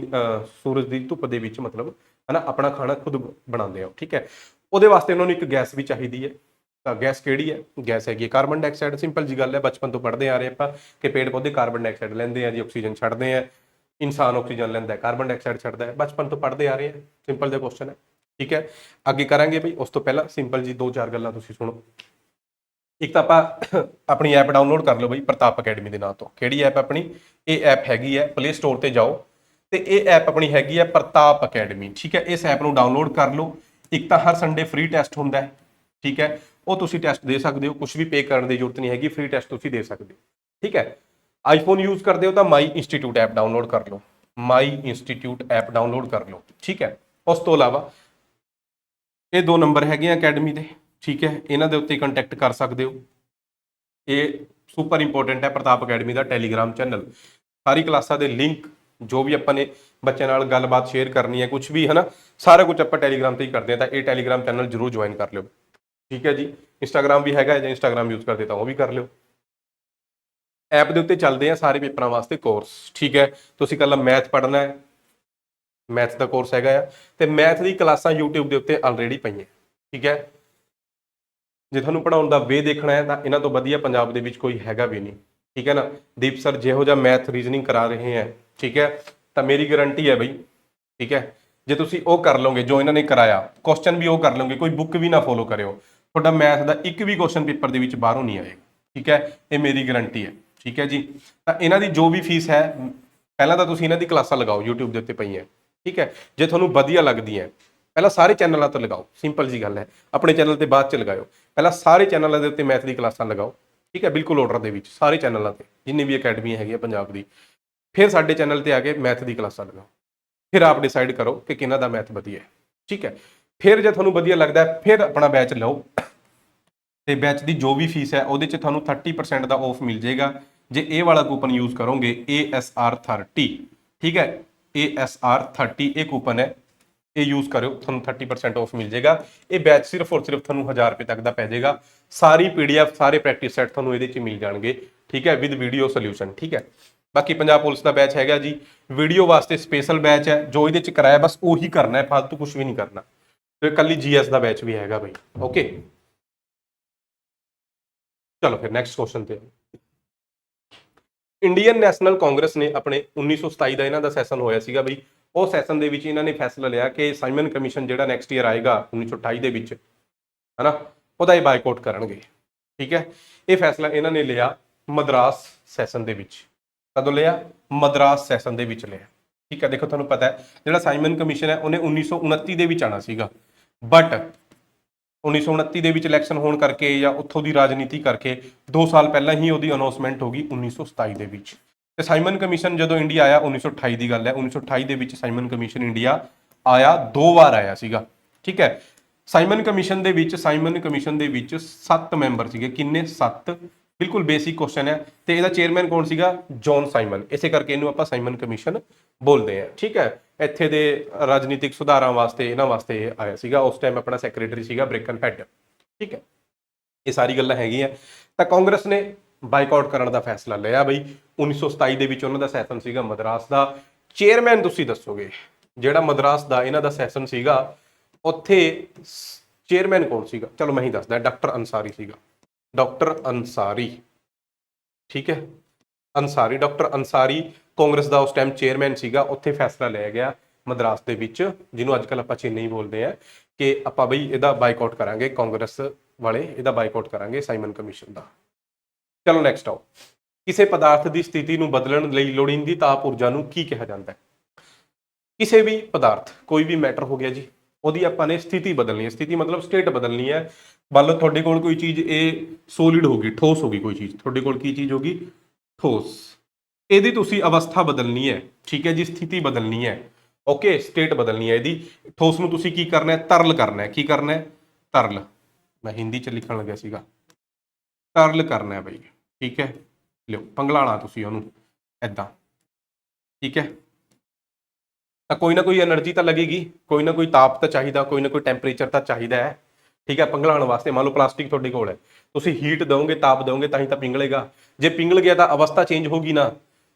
ਸੂਰਜ ਦੀ ਧੁੱਪ ਦੇ ਵਿੱਚ, ਮਤਲਬ ਹਨਾ, ਆਪਣਾ ਖਾਣਾ ਖੁਦ ਬਣਾਉਂਦੇ ਆ, ਠੀਕ ਹੈ। ਉਹਦੇ ਵਾਸਤੇ ਉਹਨਾਂ ਨੂੰ ਇੱਕ ਗੈਸ ਵੀ ਚਾਹੀਦੀ ਹੈ। ਤਾਂ ਗੈਸ ਕਿਹੜੀ ਹੈ? ਗੈਸ ਹੈਗੀ ਹੈ ਕਾਰਬਨ ਡਾਈਆਕਸਾਈਡ। ਸਿੰਪਲ ਜੀ ਗੱਲ ਹੈ, ਬਚਪਨ ਤੋਂ ਪੜ੍ਹਦੇ ਆ ਰਹੇ ਆਪਾਂ ਕਿ ਪੇੜ ਪੌਦੇ ਕਾਰਬਨ ਡਾਈਆਕਸਾਈਡ ਲੈਂਦੇ ਆ ਜੀ, ਆਕਸੀਜਨ ਛੱਡਦੇ ਆ। ਇਨਸਾਨ ਆਕਸੀਜਨ ਲੈਂਦਾ ਹੈ, ਕਾਰਬਨ ਡਾਈਆਕਸਾਈਡ ਛੱਡਦਾ ਹੈ, ਬਚਪਨ ਤੋਂ ਪੜ੍ਹਦੇ ਆ ਰਹੇ ਆ। ਸਿੰਪਲ ਜਿਹਾ ਕੁਐਸਚਨ ਹੈ, ਠੀਕ ਹੈ। ਅੱਗੇ ਕਰਾਂਗੇ ਬਈ, ਉਸ ਤੋਂ ਪਹਿਲਾਂ ਸਿੰਪਲ ਜੀ 2-4 ਗੱਲਾਂ ਤੁਸੀਂ ਸੁਣੋ। ਇੱਕ ਤਾਂ ਆਪਾਂ ਆਪਣੀ ਐਪ ਡਾਊਨਲੋਡ ਕਰ ਲਓ ਬਈ, ਪ੍ਰਤਾਪ ਅਕੈਡਮੀ ਦੇ ਨਾਂ ਤੋਂ। ਕਿਹੜੀ ਐਪ ਆਪਣੀ? ਇਹ ਐਪ ਹੈਗੀ ਹੈ, ਪਲੇ ਸਟੋਰ ਤੇ ਜਾਓ ਤੇ ਇਹ ਐਪ ਆਪਣੀ ਹੈਗੀ ਹੈ ਪ੍ਰਤਾਪ ਅਕੈਡਮੀ, ਠੀਕ ਹੈ। ਇਸ ਐਪ ਨੂੰ ਡਾਊਨਲੋਡ ਕਰ ਲਓ। ਇੱਕ ਤਾਂ ਹਰ ਸੰਡੇ ਫ੍ਰੀ ਟੈਸਟ ਹੁੰਦਾ ਹੈ, ਠੀਕ ਹੈ, ਉਹ ਤੁਸੀਂ ਟੈਸਟ ਦੇ ਸਕਦੇ ਹੋ, ਕੁਝ ਵੀ ਪੇ ਕਰਨ ਦੀ ਜ਼ਰੂਰਤ ਨਹੀਂ ਹੈਗੀ, ਫ੍ਰੀ ਟੈਸਟ ਤੁਸੀਂ ਦੇ ਸਕਦੇ ਹੋ, ਠੀਕ ਹੈ। ਆਈਫੋਨ ਯੂਜ਼ ਕਰਦੇ ਹੋ ਤਾਂ ਮਾਈ ਇੰਸਟੀਟਿਊਟ ਐਪ ਡਾਊਨਲੋਡ ਕਰ ਲਓ, ਮਾਈ ਇੰਸਟੀਟਿਊਟ ਐਪ ਡਾਊਨਲੋਡ ਕਰ ਲਓ, ਠੀਕ ਹੈ। ਉਸ ਤੋਂ ਇਲਾਵਾ ਇਹ 2 ਨੰਬਰ ਹੈਗੇ ਆ ਅਕੈਡਮੀ ਦੇ, ਠੀਕ ਹੈ, ਇਹਨਾਂ ਦੇ ਉੱਤੇ ਕੰਟੈਕਟ ਕਰ ਸਕਦੇ ਹੋ। ਇਹ ਸੁਪਰ ਇੰਪੋਰਟੈਂਟ ਹੈ, ਪ੍ਰਤਾਪ ਅਕੈਡਮੀ ਦਾ ਟੈਲੀਗ੍ਰਾਮ ਚੈਨਲ। ਸਾਰੀ ਕਲਾਸਾਂ ਦੇ ਲਿੰਕ, ਜੋ ਵੀ ਆਪਾਂ ਨੇ ਬੱਚਿਆਂ ਨਾਲ ਗੱਲਬਾਤ ਸ਼ੇਅਰ ਕਰਨੀ ਹੈ, ਕੁਝ ਵੀ ਹੈ ਨਾ, ਸਾਰਾ ਕੁਝ ਆਪਾਂ ਟੈਲੀਗ੍ਰਾਮ ਤੇ ਹੀ ਕਰਦੇ ਹਾਂ। ਤਾਂ ਇਹ ਟੈਲੀਗ੍ਰਾਮ ਚੈਨਲ ਜ਼ਰੂਰ ਜੁਆਇਨ ਕਰ ਲਿਓ, ਠੀਕ ਹੈ ਜੀ। ਇੰਸਟਾਗ੍ਰਾਮ ਵੀ ਹੈਗਾ, ਜੇ ਇੰਸਟਾਗ੍ਰਾਮ ਯੂਜ਼ ਕਰਦੇ ਤਾਂ ਉਹ ਵੀ ਕਰ ਲਿਓ। ਐਪ ਦੇ ਉੱਤੇ ਚੱਲਦੇ ਆ ਸਾਰੇ ਪੇਪਰਾਂ ਵਾਸਤੇ ਕੋਰਸ, ਠੀਕ ਹੈ। ਤੁਸੀਂ ਇਕੱਲਾ ਮੈਥ ਪੜ੍ਹਨਾ ਹੈ, ਮੈਥ ਦਾ ਕੋਰਸ ਹੈਗਾ ਆ, ਤੇ ਮੈਥ ਦੀ ਕਲਾਸਾਂ YouTube ਦੇ ਉੱਤੇ ਆਲਰੇਡੀ ਪਈਆਂ, ਠੀਕ ਹੈ। ਜੇ ਤੁਹਾਨੂੰ ਪੜਾਉਣ ਦਾ ਵੇ ਦੇਖਣਾ ਹੈ ਤਾਂ ਇਹਨਾਂ ਤੋਂ ਵਧੀਆ ਪੰਜਾਬ ਦੇ ਵਿੱਚ ਕੋਈ ਹੈਗਾ ਵੀ ਨਹੀਂ, ਠੀਕ ਹੈ ਨਾ। ਦੀਪ ਸਰ ਜਿਹੋ ਜਿਹਾ ਮੈਥ ਰੀਜ਼ਨਿੰਗ ਕਰਾ ਰਹੇ ਹੈ, ਠੀਕ ਹੈ, ਤਾਂ ਮੇਰੀ ਗਾਰੰਟੀ ਹੈ ਬਈ, ਠੀਕ ਹੈ, ਜੇ ਤੁਸੀਂ ਉਹ ਕਰ ਲਓਗੇ ਜੋ ਇਹਨਾਂ ਨੇ ਕਰਾਇਆ, ਕੁਐਸਚਨ ਵੀ ਉਹ ਕਰ ਲਓਗੇ, ਕੋਈ ਬੁੱਕ ਵੀ ਨਾ ਫੋਲੋ ਕਰਿਓ, ਤੁਹਾਡਾ ਮੈਥ ਦਾ ਇੱਕ ਵੀ ਕੁਐਸਚਨ ਪੇਪਰ ਦੇ ਵਿੱਚ ਬਾਹਰੋਂ ਨਹੀਂ ਆਏਗਾ, ਠੀਕ ਹੈ। ਇਹ ਮੇਰੀ ਗਾਰੰਟੀ ਹੈ, ਠੀਕ ਹੈ ਜੀ। ਤਾਂ ਇਹਨਾਂ ਦੀ ਜੋ ਵੀ ਫੀਸ ਹੈ, ਪਹਿਲਾਂ ਤਾਂ ਤੁਸੀਂ ਇਹਨਾਂ ਦੀ ਕਲਾਸਾਂ ਲਗਾਓ, YouTube ਦੇ ਉੱਤੇ ਪਈਆਂ, ਠੀਕ ਹੈ। ਜੇ ਤੁਹਾਨੂੰ ਵਧੀਆ ਲੱਗਦੀਆਂ, ਪਹਿਲਾਂ ਸਾਰੇ ਚੈਨਲਾਂ ਤੋਂ ਲਗਾਓ, ਸਿੰਪਲ ਜੀ ਗੱਲ ਹੈ। ਆਪਣੇ ਚੈਨਲ ਤੇ ਬਾਅਦ ਚ ਲਗਾਓ, ਪਹਿਲਾਂ ਸਾਰੇ ਚੈਨਲਾਂ ਦੇ ਉੱਤੇ ਮੈਥ ਦੀ ਕਲਾਸਾਂ ਲਗਾਓ, ਠੀਕ ਹੈ, ਬਿਲਕੁਲ ਆਰਡਰ ਦੇ ਵਿੱਚ, ਸਾਰੇ ਚੈਨਲਾਂ ਤੇ ਜਿੰਨੀ ਵੀ ਅਕੈਡਮੀ ਹੈਗੀ ਹੈ ਪੰਜਾਬ ਦੀ। ਫਿਰ ਸਾਡੇ ਚੈਨਲ ਤੇ ਆ ਕੇ ਮੈਥ ਦੀ ਕਲਾਸਾਂ ਲਗਾਓ, ਫਿਰ ਆਪ ਡਿਸਾਈਡ ਕਰੋ ਕਿ ਕਿਹਨਾਂ ਦਾ ਮੈਥ ਵਧੀਆ ਹੈ, ਠੀਕ ਹੈ। ਫਿਰ ਜੇ ਤੁਹਾਨੂੰ ਵਧੀਆ ਲੱਗਦਾ ਫਿਰ ਆਪਣਾ ਬੈਚ ਲਓ, ਤੇ ਬੈਚ ਦੀ ਜੋ ਵੀ ਫੀਸ ਹੈ ਉਹਦੇ 'ਚ ਤੁਹਾਨੂੰ 30% ਦਾ ਆਫ ਮਿਲ ਜਾਏਗਾ ਜੇ ਇਹ ਵਾਲਾ ਕੂਪਨ ਯੂਜ਼ ਕਰੋਗੇ ASR30। ਠੀਕ ਹੈ, ASR30 ਇਹ ਕੂਪਨ ਹੈ, ਇਹ ਯੂਜ਼ ਕਰਿਓ, ਤੁਹਾਨੂੰ 30% ਆਫ ਮਿਲ ਜਾਏਗਾ। ਇਹ ਬੈਚ ਸਿਰਫ ਔਰ ਸਿਰਫ ਤੁਹਾਨੂੰ 1000 ਰੁਪਏ ਤੱਕ ਦਾ ਪੈ ਜਾਏਗਾ। ਸਾਰੀ PDF ਸਾਰੇ ਪ੍ਰੈਕਟਿਸ ਸੈੱਟ ਤੁਹਾਨੂੰ ਇਹਦੇ 'ਚ ਮਿਲ ਜਾਣਗੇ। ਠੀਕ ਹੈ, ਵਿਦ ਵੀਡੀਓ ਸੋਲੂਸ਼ਨ। ਠੀਕ ਹੈ, ਬਾਕੀ ਪੰਜਾਬ ਪੁਲਿਸ ਦਾ ਬੈਚ ਹੈਗਾ ਜੀ, ਵੀਡੀਓ ਵਾਸਤੇ ਸਪੈਸ਼ਲ ਬੈਚ ਹੈ, ਜੋ ਇਹਦੇ 'ਚ ਕਰਾਇਆ ਬਸ ਉਹੀ ਕਰਨਾ ਹੈ, ਫालतू ਕੁਝ ਵੀ ਨਹੀਂ ਕਰਨਾ। ਤੇ ਕੱਲੀ GS ਦਾ ਬੈਚ ਵੀ ਹੈਗਾ ਬਈ। ਓਕੇ, ਚਲੋ ਫਿਰ ਨੈਕਸਟ ਕੁਐਸਚਨ ਤੇ। ਇੰਡੀਅਨ ਨੈਸ਼ਨਲ ਕਾਂਗਰਸ ਨੇ ਆਪਣੇ 1927 ਦਾ ਇਹਨਾਂ ਦਾ ਸੈਸ਼ਨ ਹੋਇਆ ਸੀਗਾ ਬਈ। ਉਹ ਸੈਸ਼ਨ ਦੇ ਵਿੱਚ ਇਹਨਾਂ ਨੇ ਫੈਸਲਾ ਲਿਆ ਕਿ ਸਾਈਮਨ ਕਮਿਸ਼ਨ ਜਿਹੜਾ ਨੈਕਸਟ ਈਅਰ ਆਏਗਾ 1928 ਦੇ ਵਿੱਚ, ਹਨਾ, ਉਹਦਾ ਇਹ ਬਾਈਕਾਟ ਕਰਨਗੇ। ਠੀਕ ਹੈ, ਇਹ ਫੈਸਲਾ ਇਹਨਾਂ ਨੇ ਲਿਆ ਮਦਰਾਸ ਸੈਸ਼ਨ ਦੇ ਵਿੱਚ। ਕਦੋਂ ਲਿਆ? ਮਦਰਾਸ ਸੈਸ਼ਨ ਦੇ ਵਿੱਚ ਲਿਆ। ਠੀਕ ਹੈ, ਦੇਖੋ ਤੁਹਾਨੂੰ ਪਤਾ ਹੈ ਜਿਹੜਾ ਸਾਈਮਨ ਕਮਿਸ਼ਨ ਹੈ ਉਹਨੇ 1929 ਦੇ ਵਿੱਚ ਆਣਾ ਸੀਗਾ, ਬਟ 1929 ਦੇ ਵਿੱਚ ਇਲੈਕਸ਼ਨ ਹੋਣ ਕਰਕੇ ਜਾਂ ਉੱਥੋਂ ਦੀ ਰਾਜਨੀਤੀ ਕਰਕੇ 2 ਸਾਲ ਪਹਿਲਾਂ ਹੀ ਉਹਦੀ ਅਨਾਉਂਸਮੈਂਟ ਹੋ ਗਈ 1927 ਦੇ ਵਿੱਚ। ਤੇ ਸਾਈਮਨ ਕਮਿਸ਼ਨ ਜਦੋਂ ਇੰਡੀਆ ਆਇਆ 1928 ਦੀ ਗੱਲ ਹੈ, 1928 ਦੇ ਵਿੱਚ ਸਾਈਮਨ ਕਮਿਸ਼ਨ ਇੰਡੀਆ ਆਇਆ, 2 ਵਾਰ ਆਇਆ ਸੀਗਾ। ਠੀਕ ਹੈ, ਸਾਈਮਨ ਕਮਿਸ਼ਨ ਦੇ ਵਿੱਚ 7 ਮੈਂਬਰ ਸੀਗੇ। ਕਿੰਨੇ? 7। ਬਿਲਕੁਲ ਬੇਸਿਕ ਕੁਐਸਚਨ ਹੈ। ਤੇ ਇਹਦਾ ਚੇਅਰਮੈਨ ਕੌਣ ਸੀਗਾ? John Simon. ਇਸੇ ਕਰਕੇ ਇਹਨੂੰ ਆਪਾਂ ਸਾਈਮਨ ਕਮਿਸ਼ਨ ਬੋਲਦੇ ਆ। ਠੀਕ ਹੈ, ਇੱਥੇ ਦੇ ਰਾਜਨੀਤਿਕ ਸੁਧਾਰਾਂ ਵਾਸਤੇ ਇਹਨਾਂ ਵਾਸਤੇ ਇਹ ਆਇਆ ਸੀਗਾ। ਉਸ ਟਾਈਮ ਆਪਣਾ ਸੈਕਟਰੀ ਸੀਗਾ ਬ੍ਰੇਕਨ ਹੈਡ। ਠੀਕ ਹੈ, ਇਹ ਸਾਰੀ ਗੱਲਾਂ ਹੈਗੀਆਂ। ਤਾਂ ਕਾਂਗਰਸ ਨੇ ਬਾਈਕਾਟ ਕਰਨ ਦਾ ਫੈਸਲਾ ਲਿਆ ਬਈ। 1927 ਦੇ ਵਿੱਚ ਉਹਨਾਂ ਦਾ ਸੈਸ਼ਨ ਸੀਗਾ ਮਦਰਾਸ ਦਾ। ਚੇਅਰਮੈਨ ਤੁਸੀਂ ਦੱਸੋਗੇ ਜਿਹੜਾ ਮਦਰਾਸ ਦਾ ਇਹਨਾਂ ਦਾ ਸੈਸ਼ਨ ਸੀਗਾ, ਉੱਥੇ ਚੇਅਰਮੈਨ ਕੌਣ ਸੀਗਾ? ਚਲੋ ਮੈਂ ਹੀ ਦੱਸਦਾ, ਡਾਕਟਰ ਅੰਸਾਰੀ ਸੀਗਾ। ਡਾਕਟਰ ਅੰਸਾਰੀ। ਠੀਕ ਹੈ, ਅੰਸਾਰੀ, ਡਾਕਟਰ ਅੰਸਾਰੀ ਕਾਂਗਰਸ ਦਾ ਉਸ ਟਾਈਮ ਚੇਅਰਮੈਨ ਸੀਗਾ। ਉੱਥੇ ਫੈਸਲਾ ਲਿਆ ਗਿਆ ਮਦਰਾਸ ਦੇ ਵਿੱਚ, ਜਿਹਨੂੰ ਅੱਜ ਕੱਲ੍ਹ ਆਪਾਂ ਚੇਨਈ ਬੋਲਦੇ ਆ, ਕਿ ਆਪਾਂ ਬਈ ਇਹਦਾ ਬਾਈਕਾਟ ਕਰਾਂਗੇ, ਕਾਂਗਰਸ ਵਾਲੇ ਇਹਦਾ ਬਾਈਕਾਟ ਕਰਾਂਗੇ ਸਾਈਮਨ ਕਮਿਸ਼ਨ ਦਾ। ਚਲੋ ਨੈਕਸਟ ਆਓ। ਕਿਸੇ ਪਦਾਰਥ ਦੀ ਸਥਿਤੀ ਨੂੰ ਬਦਲਣ ਲਈ ਲੋੜੀਂਦੀ ਤਾਪ ਊਰਜਾ ਨੂੰ ਕੀ ਕਿਹਾ ਜਾਂਦਾ ਹੈ? ਕਿਸੇ ਵੀ ਪਦਾਰਥ, ਕੋਈ ਵੀ ਮੈਟਰ ਹੋ ਗਿਆ ਜੀ, ਉਹਦੀ ਆਪਾਂ ਨੇ ਸਥਿਤੀ ਬਦਲਣੀ ਹੈ। ਸਥਿਤੀ ਮਤਲਬ ਸਟੇਟ ਬਦਲਣੀ ਹੈ। ਮੰਨ ਲਓ ਤੁਹਾਡੇ ਕੋਲ ਕੋਈ ਚੀਜ਼ ਇਹ ਸੋਲਿਡ ਹੋ ਗਈ, ਠੋਸ ਹੋ ਗਈ ਕੋਈ ਚੀਜ਼, ਤੁਹਾਡੇ ਕੋਲ ਕੀ ਚੀਜ਼ ਹੋ ਗਈ? ਠੋਸ। ਇਹਦੀ ਤੁਸੀਂ ਅਵਸਥਾ ਬਦਲਣੀ ਹੈ। ਠੀਕ ਹੈ ਜੀ, ਸਥਿਤੀ ਬਦਲਣੀ ਹੈ। ਓਕੇ, ਸਟੇਟ ਬਦਲਣੀ ਹੈ ਇਹਦੀ। ਠੋਸ ਨੂੰ ਤੁਸੀਂ ਕੀ ਕਰਨਾ ਹੈ? ਤਰਲ ਕਰਨਾ ਹੈ। ਕੀ ਕਰਨਾ ਹੈ? ਤਰਲ। ਮੈਂ ਹਿੰਦੀ ਚ ਲਿਖਣ ਲੱਗਿਆ ਸੀਗਾ, ਤਰਲ ਕਰਨਾ ਹੈ ਬਈ। ਠੀਕ ਹੈ, ਲਿਓ ਪੰਗਲਾਣਾ ਤੁਸੀਂ ਉਹਨੂੰ ਏਦਾਂ। ਠੀਕ ਹੈ, ਤਾਂ ਕੋਈ ਨਾ ਕੋਈ એનર્ਜੀ ਤਾਂ ਲੱਗੇਗੀ, ਕੋਈ ਨਾ ਕੋਈ ਤਾਪ ਤਾਂ ਚਾਹੀਦਾ, ਕੋਈ ਨਾ ਕੋਈ ਟੈਂਪਰੇਚਰ ਤਾਂ ਚਾਹੀਦਾ ਹੈ। ਠੀਕ ਹੈ, ਪਿਘਲਾਉਣ ਵਾਸਤੇ। ਮੰਨ ਲਓ ਪਲਾਸਟਿਕ ਤੁਹਾਡੇ ਕੋਲ ਹੈ, ਤੁਸੀਂ ਹੀਟ ਦਿਓਗੇ, ਤਾਪ ਦਿਓਗੇ ਤਾਂ ਹੀ ਤਾਂ ਪਿਘਲੇਗਾ। ਜੇ ਪਿਘਲ ਗਿਆ ਤਾਂ ਅਵਸਥਾ ਚੇਂਜ ਹੋਗੀ ਨਾ।